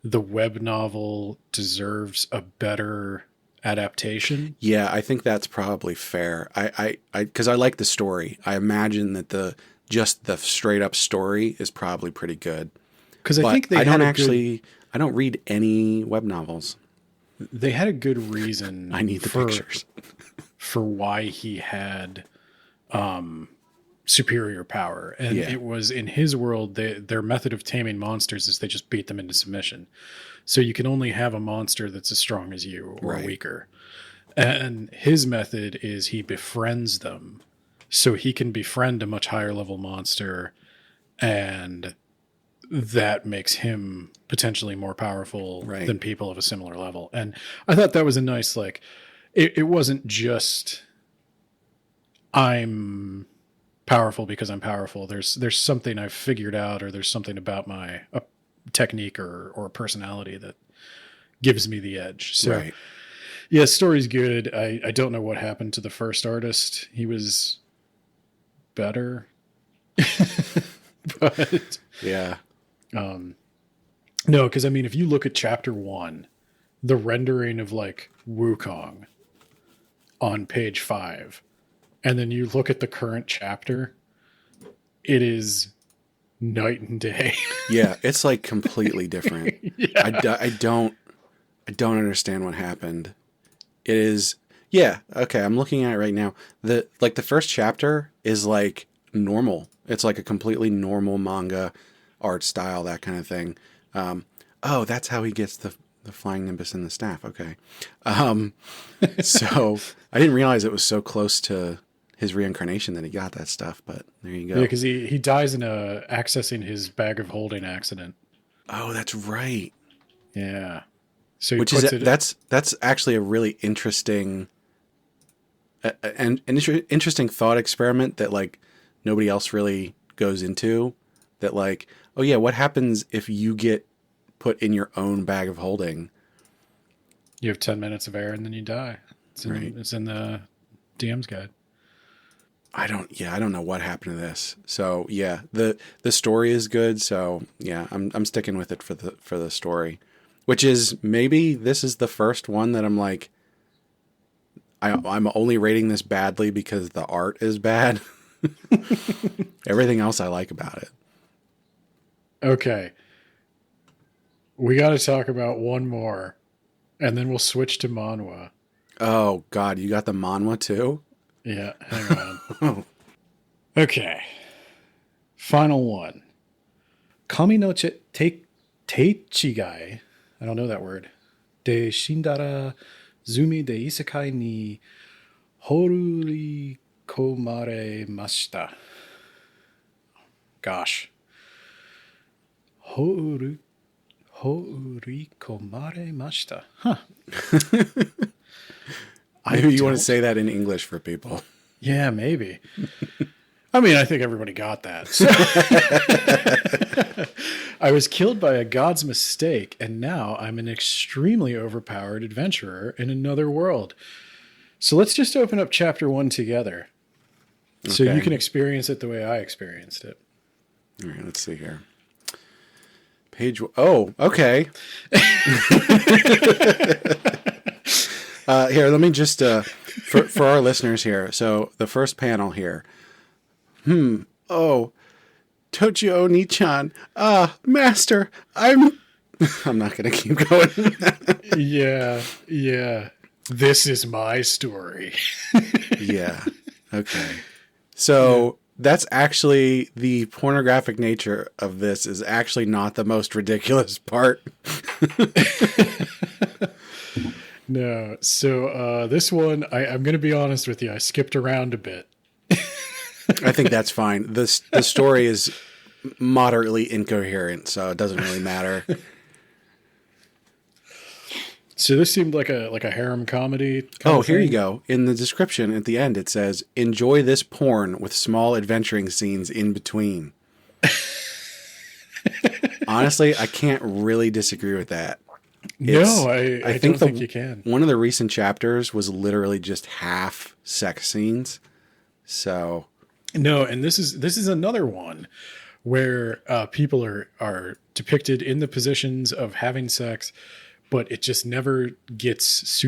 [SPEAKER 2] the web novel deserves a better adaptation.
[SPEAKER 1] Yeah, I think that's probably fair. Because I like the story. I imagine that just the straight up story is probably pretty good.
[SPEAKER 2] Because I
[SPEAKER 1] But
[SPEAKER 2] think they had
[SPEAKER 1] I don't read any web novels.
[SPEAKER 2] they had a good reason
[SPEAKER 1] I need the pictures.
[SPEAKER 2] for why he had superior power. And
[SPEAKER 1] Yeah.
[SPEAKER 2] it was in his world, their method of taming monsters is they just beat them into submission. So you can only have a monster that's as strong as you or
[SPEAKER 1] Right.
[SPEAKER 2] weaker. And his method is he befriends them. So he can befriend a much higher level monster, and that makes him potentially more powerful
[SPEAKER 1] Right.
[SPEAKER 2] than people of a similar level. And I thought that was a nice, like, it wasn't just I'm powerful because I'm powerful. There's something I've figured out, or there's something about my technique or personality that gives me the edge. So
[SPEAKER 1] Right.
[SPEAKER 2] yeah, story's good. I don't know what happened to the first artist. He was better. But
[SPEAKER 1] Yeah.
[SPEAKER 2] no, because I mean, if you look at chapter 1, the rendering of like Wukong on page 5, and then you look at the current chapter, it is night and day.
[SPEAKER 1] Yeah. It's like completely different.
[SPEAKER 2] Yeah.
[SPEAKER 1] I don't understand what happened. It is, yeah. Okay. I'm looking at it right now. The first chapter is like normal. It's like a completely normal manga art style, that kind of thing. Oh, that's how he gets the flying nimbus and the staff. Okay. So I didn't realize it was so close to his reincarnation that he got that stuff, but there you go.
[SPEAKER 2] Yeah, because he dies in accessing his bag of holding accident.
[SPEAKER 1] Oh, that's right.
[SPEAKER 2] Yeah. So he
[SPEAKER 1] Which
[SPEAKER 2] puts
[SPEAKER 1] is,
[SPEAKER 2] it.
[SPEAKER 1] that's actually a really interesting, an interesting thought experiment that like nobody else really goes into, that like, oh yeah, what happens if you get put in your own bag of holding?
[SPEAKER 2] You have 10 minutes of air and then you die.
[SPEAKER 1] Right.
[SPEAKER 2] It's in the DM's guide.
[SPEAKER 1] I don't know what happened to this. So yeah, the story is good. So yeah, I'm sticking with it for the story, which is, maybe this is the first one that I'm like, I'm only rating this badly because the art is bad. Everything else I like about it.
[SPEAKER 2] Okay. We got to talk about one more, and then we'll switch to manhwa.
[SPEAKER 1] Oh God, you got the manhwa too?
[SPEAKER 2] Yeah, hang on. Okay. Final one. Kami no Teichigai. I don't know that word. De shindara zumi de isekai ni horurikomare mashita. Gosh. Horurikomare mashita. Huh.
[SPEAKER 1] Maybe you want to say that in English for people.
[SPEAKER 2] Yeah, maybe. I mean, I think everybody got that. So I was killed by a god's mistake, and now I'm an extremely overpowered adventurer in another world. So let's just open up chapter 1 together, so
[SPEAKER 1] Okay.
[SPEAKER 2] you can experience it the way I experienced it.
[SPEAKER 1] All right, let's see here. Oh, okay. Here, let me just for our listeners here. So the first panel here. Oh, Tochio Oni-chan. Master, I'm not gonna keep going.
[SPEAKER 2] Yeah. This is my story.
[SPEAKER 1] Yeah. Okay. So that's actually, the pornographic nature of this is actually not the most ridiculous part.
[SPEAKER 2] No. So this one, I'm going to be honest with you. I skipped around a bit.
[SPEAKER 1] I think that's fine. The story is moderately incoherent, so it doesn't really matter.
[SPEAKER 2] So this seemed like a harem comedy.
[SPEAKER 1] Oh, here you go. In the description at the end, it says, "Enjoy this porn with small adventuring scenes in between." Honestly, I can't really disagree with that.
[SPEAKER 2] No, I don't think you can.
[SPEAKER 1] One of the recent chapters was literally just half sex scenes. So
[SPEAKER 2] No, and this is another one where people are depicted in the positions of having sex, but it just never gets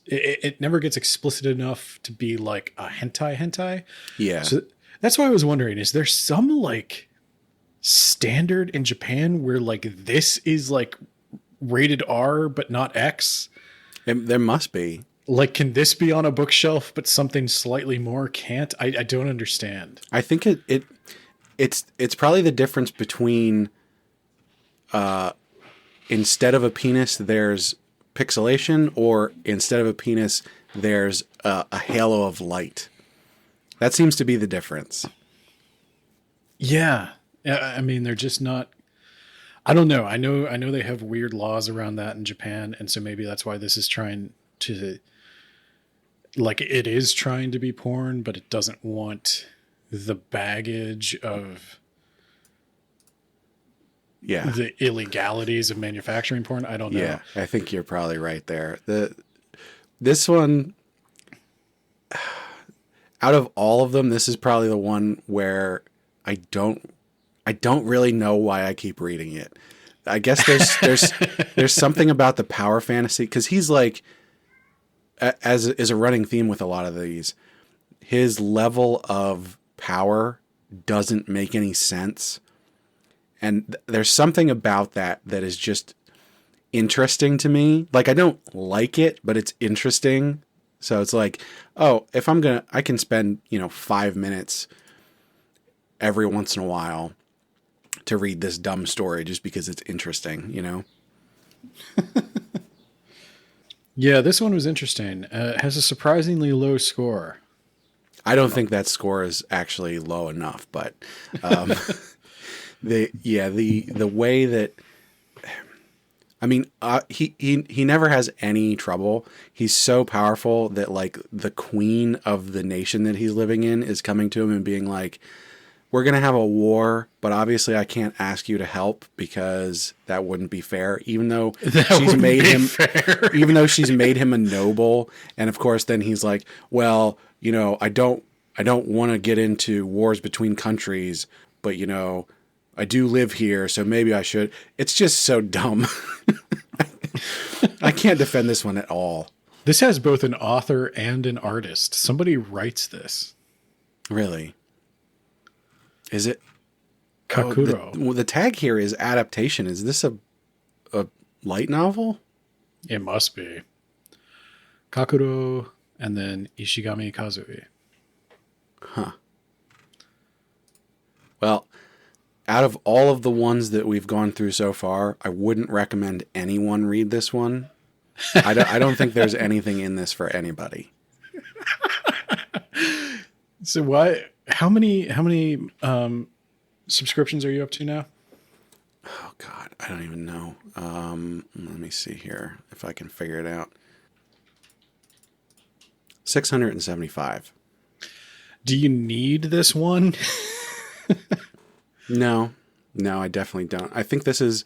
[SPEAKER 2] it never gets explicit enough to be like a hentai.
[SPEAKER 1] Yeah.
[SPEAKER 2] So that's why I was wondering, is there some like standard in Japan where like this is like rated R but not X?
[SPEAKER 1] There must be.
[SPEAKER 2] Like, can this be on a bookshelf but something slightly more can't? I don't understand.
[SPEAKER 1] I think it's probably the difference between instead of a penis there's pixelation, or instead of a penis there's a halo of light. That seems to be the difference.
[SPEAKER 2] Yeah. I mean, they're just not. I don't know. I know they have weird laws around that in Japan, and so maybe that's why this is trying to, like, it is trying to be porn, but it doesn't want the baggage of the illegalities of manufacturing porn. I don't know.
[SPEAKER 1] Yeah, I think you're probably right there. This one, out of all of them, this is probably the one where I don't really know why I keep reading it. I guess there's something about the power fantasy, because he's like, as is a running theme with a lot of these, his level of power doesn't make any sense. And there's something about that is just interesting to me. Like, I don't like it, but it's interesting. So it's like, oh, if I can spend, 5 minutes every once in a while to read this dumb story just because it's interesting,
[SPEAKER 2] Yeah, this one was interesting. It has a surprisingly low score.
[SPEAKER 1] I don't think that score is actually low enough, but the way that, I mean, he never has any trouble. He's so powerful that, like, the queen of the nation that he's living in is coming to him and being like, we're going to have a war, but obviously I can't ask you to help because that wouldn't be fair, even though she's made him a noble. And of course, then he's like, well, I don't want to get into wars between countries, but I do live here, so maybe I should. It's just so dumb. I can't defend this one at all.
[SPEAKER 2] This has both an author and an artist. Somebody writes this.
[SPEAKER 1] Really? Is it?
[SPEAKER 2] Kakuro.
[SPEAKER 1] Oh, the tag here is adaptation. Is this a light novel?
[SPEAKER 2] It must be. Kakuro and then Ishigami Kazui.
[SPEAKER 1] Huh. Well, out of all of the ones that we've gone through so far, I wouldn't recommend anyone read this one. I don't think there's anything in this for anybody.
[SPEAKER 2] So why? How many subscriptions are you up to now?
[SPEAKER 1] Oh God, I don't even know. Let me see here if I can figure it out. 675.
[SPEAKER 2] Do you need this one?
[SPEAKER 1] No, I definitely don't. I think this is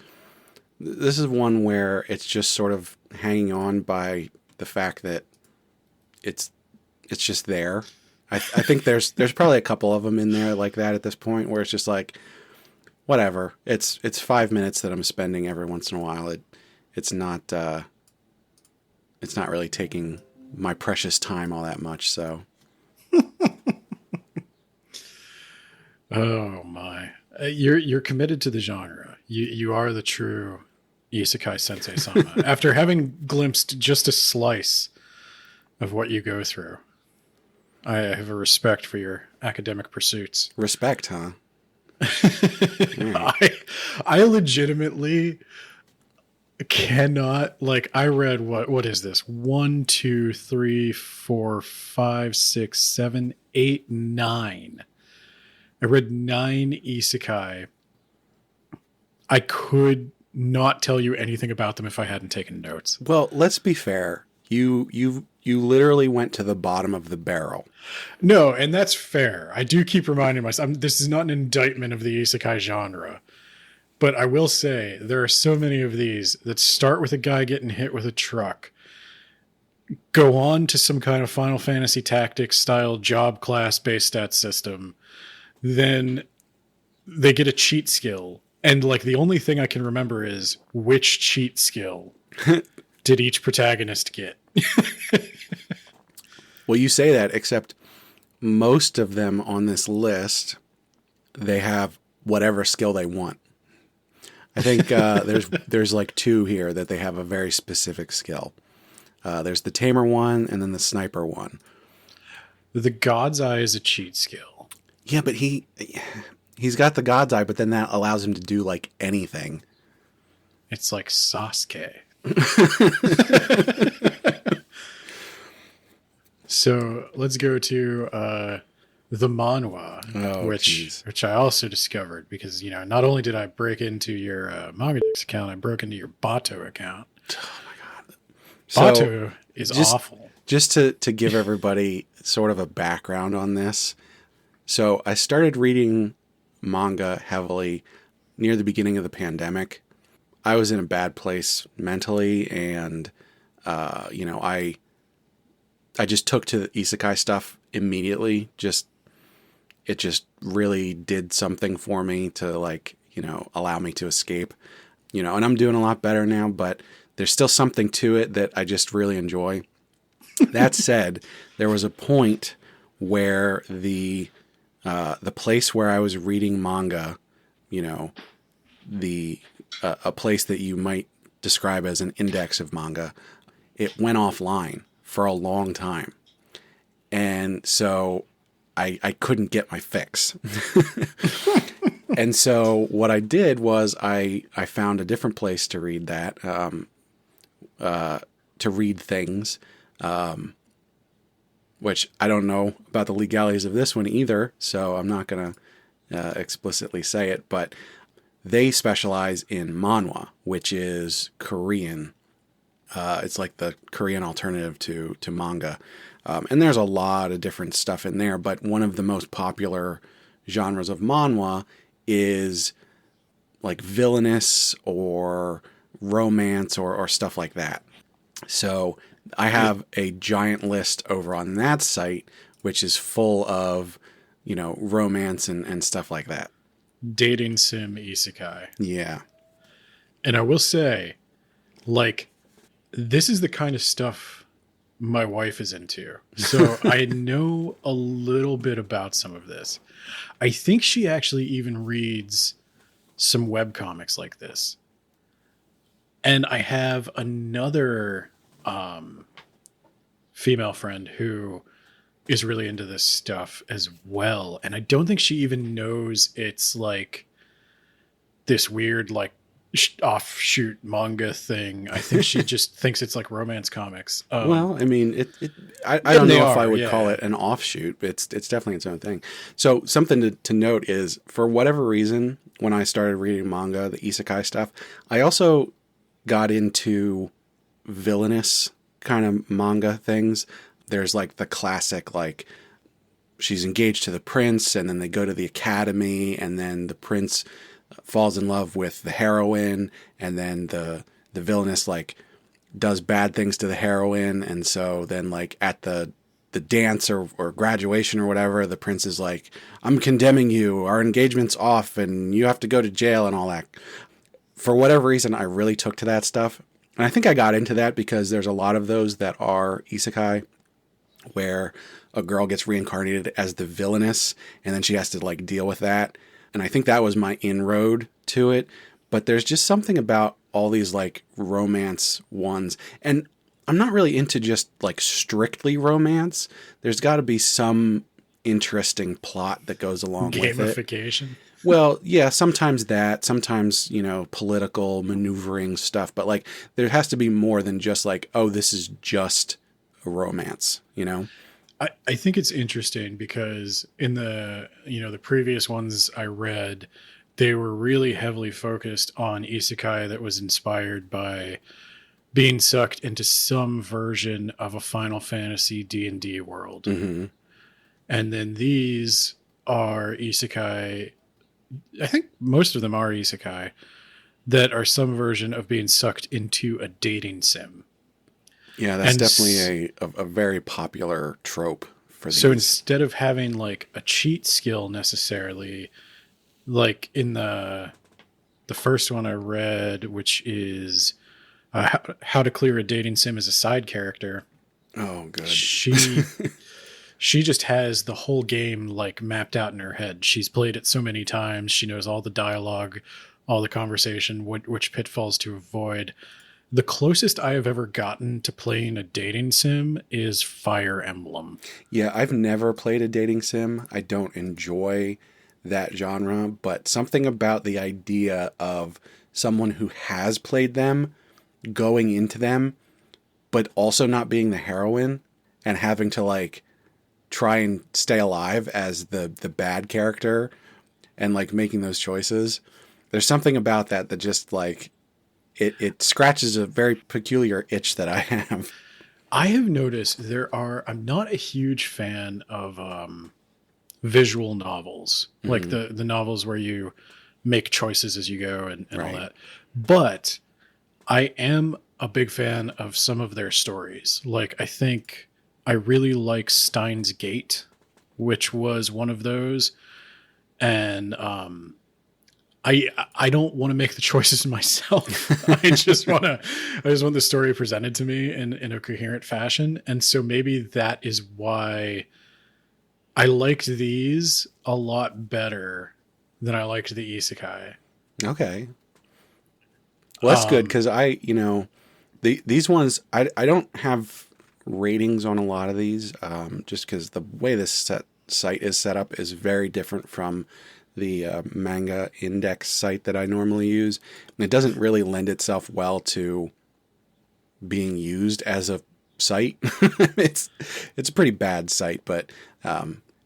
[SPEAKER 1] one where it's just sort of hanging on by the fact that it's just there. I think there's probably a couple of them in there like that at this point where it's just like, whatever. It's 5 minutes that I'm spending every once in a while. It's not really taking my precious time all that much. So.
[SPEAKER 2] Oh my. You're committed to the genre. You are the true Isekai Sensei-Sama. After having glimpsed just a slice of what you go through, I have a respect for your academic pursuits.
[SPEAKER 1] Respect, huh?
[SPEAKER 2] I legitimately cannot, like, I read what is this? 1, 2, 3, 4, 5, 6, 7, 8, 9. I read 9 isekai. I could not tell you anything about them if I hadn't taken notes.
[SPEAKER 1] Well, let's be fair. You literally went to the bottom of the barrel.
[SPEAKER 2] No, and that's fair. I do keep reminding myself, this is not an indictment of the isekai genre. But I will say, there are so many of these that start with a guy getting hit with a truck, go on to some kind of Final Fantasy Tactics style job class based stat system, then they get a cheat skill, and like the only thing I can remember is which cheat skill did each protagonist get.
[SPEAKER 1] Well, you say that, except most of them on this list, they have whatever skill they want. I think there's like two here that they have a very specific skill. There's the tamer one and then the sniper one.
[SPEAKER 2] The God's Eye is a cheat skill.
[SPEAKER 1] Yeah, but he's got the God's Eye, but then that allows him to do like anything.
[SPEAKER 2] It's like Sasuke. So let's go to the manhwa, which I also discovered because, you know, not only did I break into your Mangadex account, I broke into your Bato account.
[SPEAKER 1] Oh my god!
[SPEAKER 2] Bato is awful.
[SPEAKER 1] Just to give everybody sort of a background on this, so I started reading manga heavily near the beginning of the pandemic. I was in a bad place mentally, and you know, I just took to the isekai stuff immediately. It just really did something for me to, like, you know, allow me to escape, you know, and I'm doing a lot better now, but there's still something to it that I just really enjoy. That said, there was a point where the place where I was reading manga, you know, a place that you might describe as an index of manga, it went offline for a long time. And so I couldn't get my fix. And so what I did was I found a different place to read that, to read things, which I don't know about the legalities of this one either, so I'm not going to explicitly say it, but they specialize in manhwa, which is Korean. It's like the Korean alternative to manga. And there's a lot of different stuff in there, but one of the most popular genres of manhwa is like villainous or romance or stuff like that. So I have a giant list over on that site, which is full of, you know, romance and stuff like that.
[SPEAKER 2] Dating sim isekai.
[SPEAKER 1] Yeah.
[SPEAKER 2] And I will say, like, this is the kind of stuff my wife is into. So I know a little bit about some of this. I think she actually even reads some webcomics like this. And I have another female friend who is really into this stuff as well. And I don't think she even knows it's like this weird, like, offshoot manga thing. I think she just thinks it's like romance comics.
[SPEAKER 1] Well, I mean, I don't know if I would call it an offshoot, but it's definitely its own thing. So something to note is, for whatever reason, when I started reading manga, the isekai stuff, I also got into villainous kind of manga things. There's like the classic, like, she's engaged to the prince, and then they go to the academy, and then the prince falls in love with the heroine, and then the villainess, like, does bad things to the heroine, and so then, like, at the dance or graduation or whatever, the prince is like, I'm condemning you, our engagement's off, and you have to go to jail and all that. For whatever reason, I really took to that stuff, and I think I got into that because there's a lot of those that are isekai where a girl gets reincarnated as the villainess, and then she has to, like, deal with that. And I think that was my inroad to it. But there's just something about all these, like, romance ones. And I'm not really into just, like, strictly romance. There's got to be some interesting plot that goes along with it.
[SPEAKER 2] Gamification.
[SPEAKER 1] Well, yeah, sometimes that. Sometimes, you know, political maneuvering stuff. But, like, there has to be more than just, like, oh, this is just a romance, you know?
[SPEAKER 2] I think it's interesting because in the previous ones I read, they were really heavily focused on isekai that was inspired by being sucked into some version of a Final Fantasy D&D world.
[SPEAKER 1] Mm-hmm.
[SPEAKER 2] And then these are isekai, I think most of them are isekai, that are some version of being sucked into a dating sim.
[SPEAKER 1] Yeah, that's definitely a very popular trope for these.
[SPEAKER 2] So instead of having, like, a cheat skill necessarily, Like in the first one I read, which is how to clear a dating sim as a side character.
[SPEAKER 1] Oh, good.
[SPEAKER 2] She she just has the whole game like mapped out in her head. She's played it so many times. She knows all the dialogue, all the conversation, which pitfalls to avoid. The closest I have ever gotten to playing a dating sim is Fire Emblem.
[SPEAKER 1] Yeah, I've never played a dating sim. I don't enjoy that genre, but something about the idea of someone who has played them going into them, but also not being the heroine and having to like try and stay alive as the bad character and like making those choices. There's something about that that just like it scratches a very peculiar itch that I have.
[SPEAKER 2] I have noticed I'm not a huge fan of visual novels, like
[SPEAKER 1] Mm,
[SPEAKER 2] the novels where you make choices as you go and all
[SPEAKER 1] right.
[SPEAKER 2] that. But I am a big fan of some of their stories. Like I think I really like Steins Gate, which was one of those. And I don't want to make the choices myself. I just want the story presented to me in a coherent fashion. And so maybe that is why I liked these a lot better than I liked the isekai.
[SPEAKER 1] Okay. Well, that's good
[SPEAKER 2] Um,
[SPEAKER 1] because these ones I don't have ratings on a lot of these, just because the way this site is set up is very different from the manga index site that I normally use, and it doesn't really lend itself well to being used as a site. it's it's a pretty bad site, but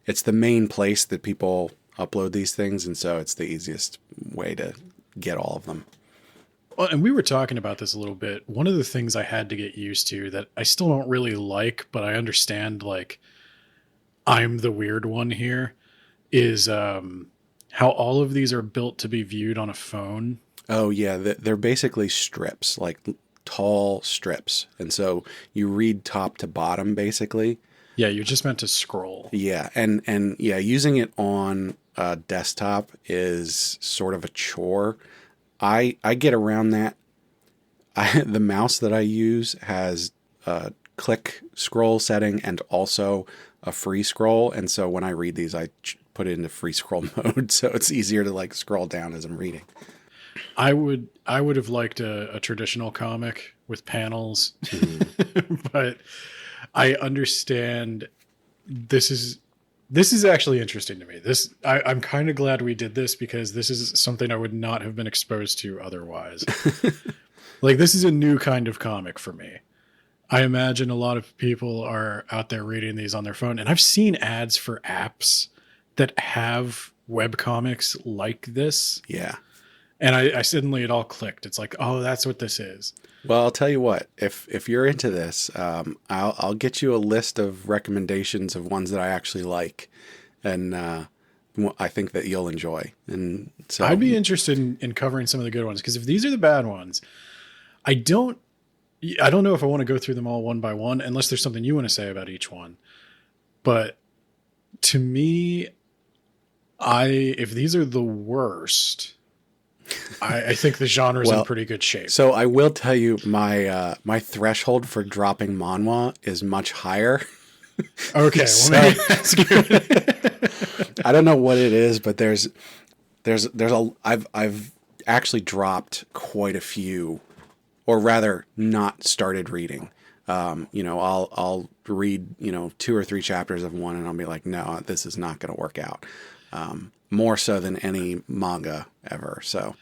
[SPEAKER 1] it's the main place that people upload these things, and so it's the easiest way to get all of them.
[SPEAKER 2] well, and we were talking about this a little bit. One of the things I had to get used to that I still don't really like, but I understand like I'm the weird one here is how all of these are built to be viewed on a phone.
[SPEAKER 1] Oh yeah, they're basically strips, like tall strips, and so you read top to bottom basically.
[SPEAKER 2] Yeah, you're just meant to scroll.
[SPEAKER 1] Yeah, and yeah, using it on a desktop is sort of a chore. I get around that. The mouse that I use has a click scroll setting and also a free scroll, and so when I read these, I put it into free scroll mode, so it's easier to like scroll down as I'm reading.
[SPEAKER 2] I would have liked a traditional comic with panels,
[SPEAKER 1] Mhm.
[SPEAKER 2] but I understand this is this is actually interesting to me. I'm kind of glad we did this because this is something I would not have been exposed to otherwise. Like this is a new kind of comic for me. I imagine a lot of people are out there reading these on their phone, and I've seen ads for apps that have web comics like this,
[SPEAKER 1] Yeah.
[SPEAKER 2] and I suddenly it all clicked. It's like, oh, that's what this is.
[SPEAKER 1] Well, I'll tell you what. If you're into this, I'll get you a list of recommendations of ones that I actually like, and I think that you'll enjoy. And
[SPEAKER 2] I'd
[SPEAKER 1] so,
[SPEAKER 2] be interested in covering some of the good ones because if these are the bad ones, I don't I don't know if I want to go through them all one by one unless there's something you want to say about each one. But to me, I if these are the worst, I think the genre's in
[SPEAKER 1] well,
[SPEAKER 2] pretty good shape.
[SPEAKER 1] so I will tell you my threshold for dropping manhwa is much higher.
[SPEAKER 2] Okay, well
[SPEAKER 1] So
[SPEAKER 2] maybe that's good.
[SPEAKER 1] I don't know what it is, but there's a I've actually dropped quite a few, or rather, not started reading. I'll read two or three chapters of one, and I'll be like, no, this is not going to work out. More so than any manga ever. So,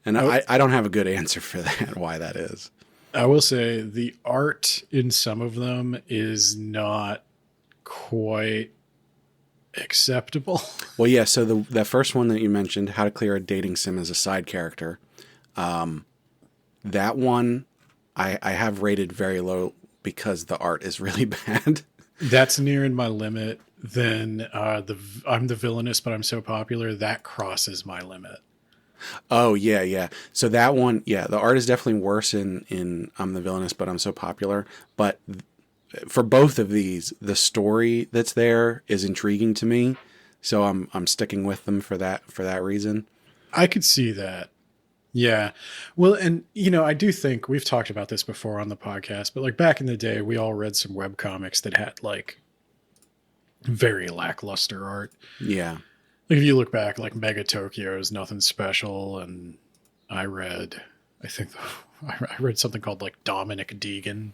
[SPEAKER 1] and
[SPEAKER 2] Oh,
[SPEAKER 1] I don't have a good answer for that. Why that is.
[SPEAKER 2] I will say the art in some of them is not quite acceptable.
[SPEAKER 1] Well, yeah. So the first one that you mentioned, how to clear a dating sim as a side character, that one I have rated very low because the art is really bad.
[SPEAKER 2] That's nearing my limit. Then I'm the villainous, but I'm so popular that crosses my limit.
[SPEAKER 1] Oh yeah, yeah. So that one, yeah, the art is definitely worse in I'm the villainous, but I'm so popular. But for both of these, the story that's there is intriguing to me. So I'm sticking with them for that reason.
[SPEAKER 2] I could see that. Yeah. Well, and I do think we've talked about this before on the podcast, but like back in the day, we all read some web comics that had like very lackluster art.
[SPEAKER 1] Yeah.
[SPEAKER 2] Like if you look back, like Mega Tokyo is nothing special, and I read, I think I read something called like Dominic Deegan.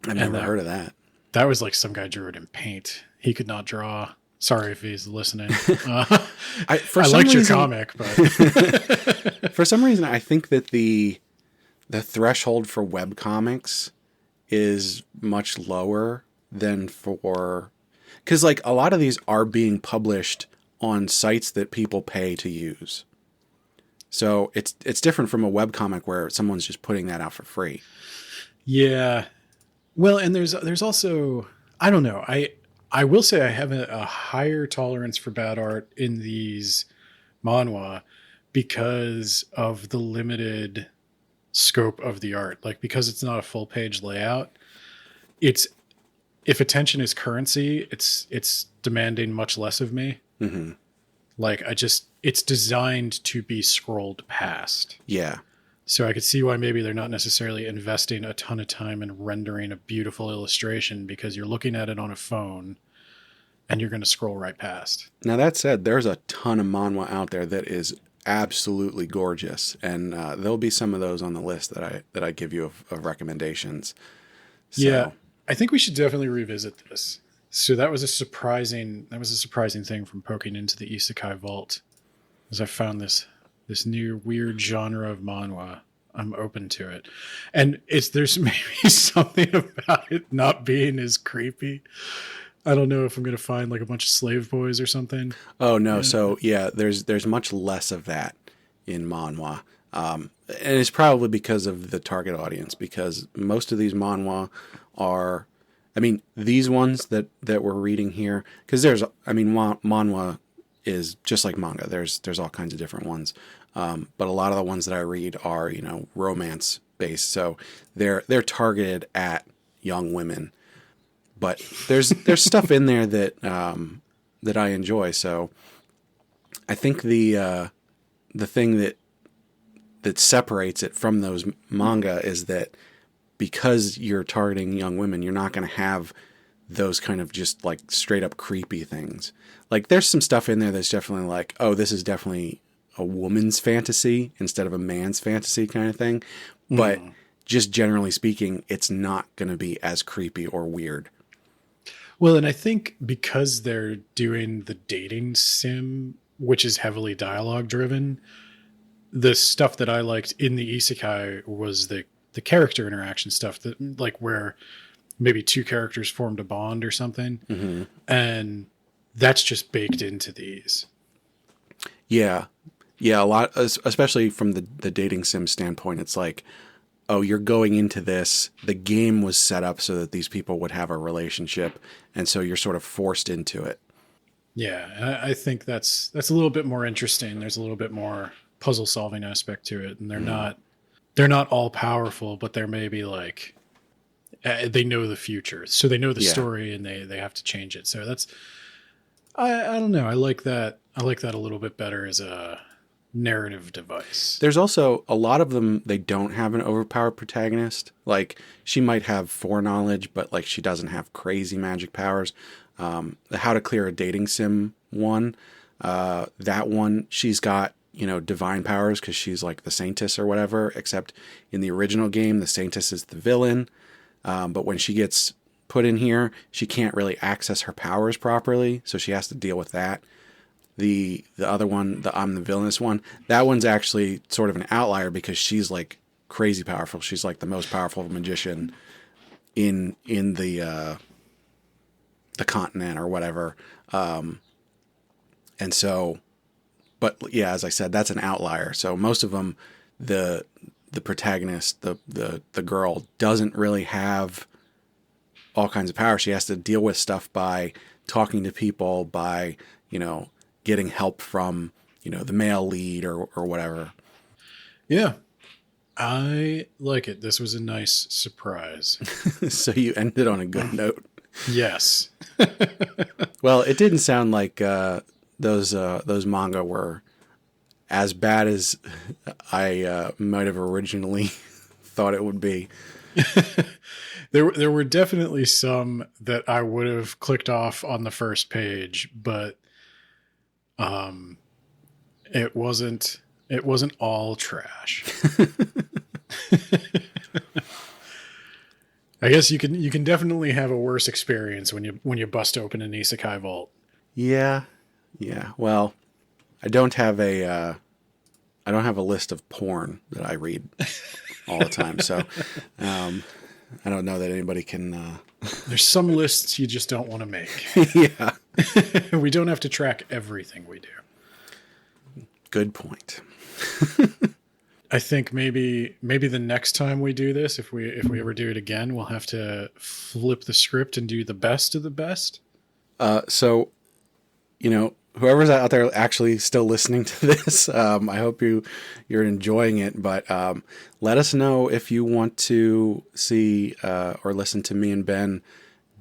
[SPEAKER 1] I've never heard of that.
[SPEAKER 2] That was like some guy drew it in paint. He could not draw. Sorry if he's listening. I liked your comic, but
[SPEAKER 1] for some reason, I think that the threshold for web comics is much lower than for, because like a lot of these are being published on sites that people pay to use. So it's different from a web comic where someone's just putting that out for free.
[SPEAKER 2] Yeah. Well, and there's also, I don't know. I will say I have a higher tolerance for bad art in these manhwa because of the limited scope of the art. Like because it's not a full page layout, it's, if attention is currency, it's demanding much less of me.
[SPEAKER 1] Mm-hmm.
[SPEAKER 2] Like it's designed to be scrolled past.
[SPEAKER 1] Yeah.
[SPEAKER 2] So I could see why maybe they're not necessarily investing a ton of time in rendering a beautiful illustration, because you're looking at it on a phone and you're going to scroll right past.
[SPEAKER 1] Now that said, there's a ton of manhwa out there that is absolutely gorgeous, and there'll be some of those on the list that I give you of recommendations. So.
[SPEAKER 2] Yeah, I think we should definitely revisit this. So that was a surprising thing from poking into the Isekai vault, as I found this new weird genre of manhwa. I'm open to it. And there's maybe something about it not being as creepy. I don't know if I'm going to find like a bunch of slave boys or something.
[SPEAKER 1] Oh no. So yeah, there's much less of that in manhwa. And it's probably because of the target audience, because most of these manhwa are, I mean, these ones that we're reading here, because manhwa is just like manga. There's all kinds of different ones. But a lot of the ones that I read are, romance based. So they're targeted at young women, but there's stuff in there that I enjoy. So I think the thing that separates it from those manga is that because you're targeting young women, you're not going to have those kind of just like straight up creepy things. Like there's some stuff in there that's definitely like, oh, this is definitely a woman's fantasy instead of a man's fantasy kind of thing. But just generally speaking, it's not going to be as creepy or weird.
[SPEAKER 2] Well, and I think because they're doing the dating sim, which is heavily dialogue driven, the stuff that I liked in the isekai was the character interaction stuff, that like where maybe two characters formed a bond or something. Mm-hmm. And that's just baked into these.
[SPEAKER 1] Yeah. Yeah, a lot, especially from the dating sim standpoint. It's like, oh, you're going into this. The game was set up so that these people would have a relationship, and so you're sort of forced into it.
[SPEAKER 2] Yeah, I think that's a little bit more interesting. There's a little bit more puzzle solving aspect to it, and they're not all powerful, but they're maybe like they know the future, so they know the story, and they have to change it. So that's I don't know. I like that. I like that a little bit better as a narrative device.
[SPEAKER 1] There's also a lot of them, they don't have an overpowered protagonist. Like she might have foreknowledge, but like she doesn't have crazy magic powers. The How to Clear a Dating Sim one, that one, she's got, divine powers because she's like the Saintess or whatever, except in the original game, the Saintess is the villain. But when she gets put in here, she can't really access her powers properly, so she has to deal with that. The other one, the I'm the Villainous one, that one's actually sort of an outlier because she's like crazy powerful. She's like the most powerful magician in the continent or whatever. And so, but yeah, as I said, that's an outlier. So most of them, the protagonist, the girl, doesn't really have all kinds of power. She has to deal with stuff by talking to people, by, getting help from, the male lead or whatever.
[SPEAKER 2] Yeah. I like it. This was a nice surprise.
[SPEAKER 1] So you ended on a good note.
[SPEAKER 2] Yes.
[SPEAKER 1] Well, it didn't sound like those manga were as bad as I might have originally thought it would be.
[SPEAKER 2] There were definitely some that I would have clicked off on the first page, but it wasn't all trash. I guess you can definitely have a worse experience when you bust open an Isekai vault.
[SPEAKER 1] Yeah. Well, I don't have a list of porn that I read all the time, so I don't know that anybody can.
[SPEAKER 2] There's some lists you just don't want to make.
[SPEAKER 1] Yeah.
[SPEAKER 2] We don't have to track everything we do.
[SPEAKER 1] Good point.
[SPEAKER 2] I think maybe the next time we do this, if we ever do it again, we'll have to flip the script and do the best of the best.
[SPEAKER 1] So, whoever's out there actually still listening to this, I hope you're enjoying it. But let us know if you want to see or listen to me and Ben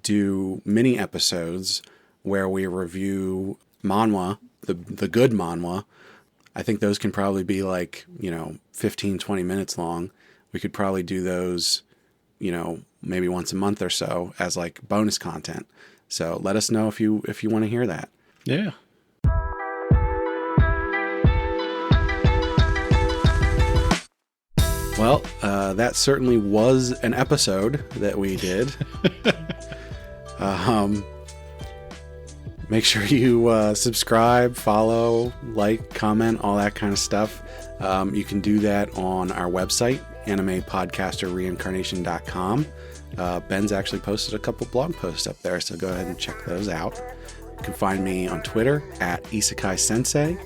[SPEAKER 1] do mini episodes where we review manhwa, the good manhwa. I think those can probably be like, 15, 20 minutes long. We could probably do those, maybe once a month or so as like bonus content. So let us know if you want to hear that.
[SPEAKER 2] Yeah.
[SPEAKER 1] Well, that certainly was an episode that we did. Make sure you subscribe, follow, like, comment, all that kind of stuff. You can do that on our website, animepodcasterreincarnation.com. Ben's actually posted a couple blog posts up there, so go ahead and check those out. You can find me on Twitter at Isekai Sensei.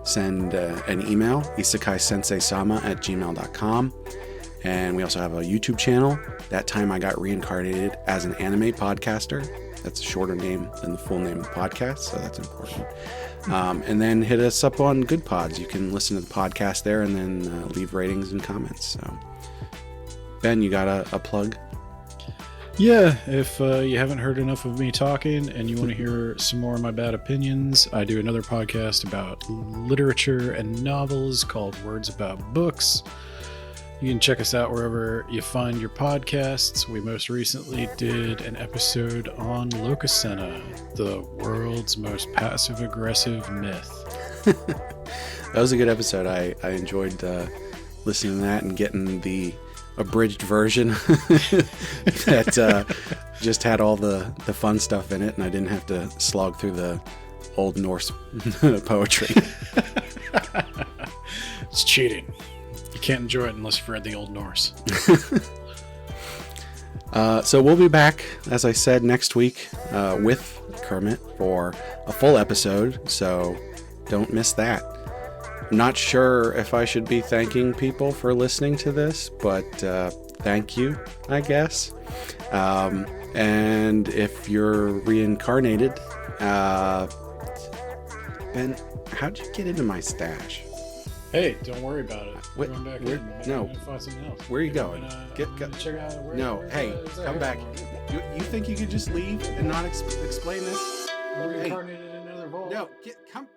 [SPEAKER 1] Send an email, Isekai Sensei-Sama @gmail.com. And we also have a YouTube channel. That time I got reincarnated as an anime podcaster. That's a shorter name than the full name of the podcast, so that's important. And then hit us up on Good Pods. You can listen to the podcast there and then leave ratings and comments. So, Ben, you got a plug?
[SPEAKER 2] Yeah, if you haven't heard enough of me talking and you want to hear some more of my bad opinions, I do another podcast about literature and novels called Words About Books. You can check us out wherever you find your podcasts. We most recently did an episode on Locusena, the world's most passive-aggressive myth.
[SPEAKER 1] That was a good episode. I enjoyed listening to that and getting the abridged version that just had all the fun stuff in it, and I didn't have to slog through the Old Norse poetry.
[SPEAKER 2] It's cheating. You can't enjoy it unless you've read the Old Norse.
[SPEAKER 1] So we'll be back, as I said, next week with Kermit for a full episode, so don't miss that. I'm not sure if I should be thanking people for listening to this, but thank you, I guess. And if you're reincarnated, Ben, how'd you get into my stash?
[SPEAKER 2] Hey, don't worry about it.
[SPEAKER 1] What?
[SPEAKER 2] Going back
[SPEAKER 1] Where-
[SPEAKER 2] in. Maybe
[SPEAKER 1] no.
[SPEAKER 2] I'm gonna find something else.
[SPEAKER 1] Where are you
[SPEAKER 2] Maybe
[SPEAKER 1] going?
[SPEAKER 2] I'm gonna-
[SPEAKER 1] Get-
[SPEAKER 2] I'm gonna check out where,
[SPEAKER 1] No,
[SPEAKER 2] where
[SPEAKER 1] hey,
[SPEAKER 2] is that
[SPEAKER 1] come back.
[SPEAKER 2] here
[SPEAKER 1] You think you could just leave and not explain this?
[SPEAKER 2] for? I'm
[SPEAKER 1] Hey.
[SPEAKER 2] reincarnated in another vault.
[SPEAKER 1] No, come.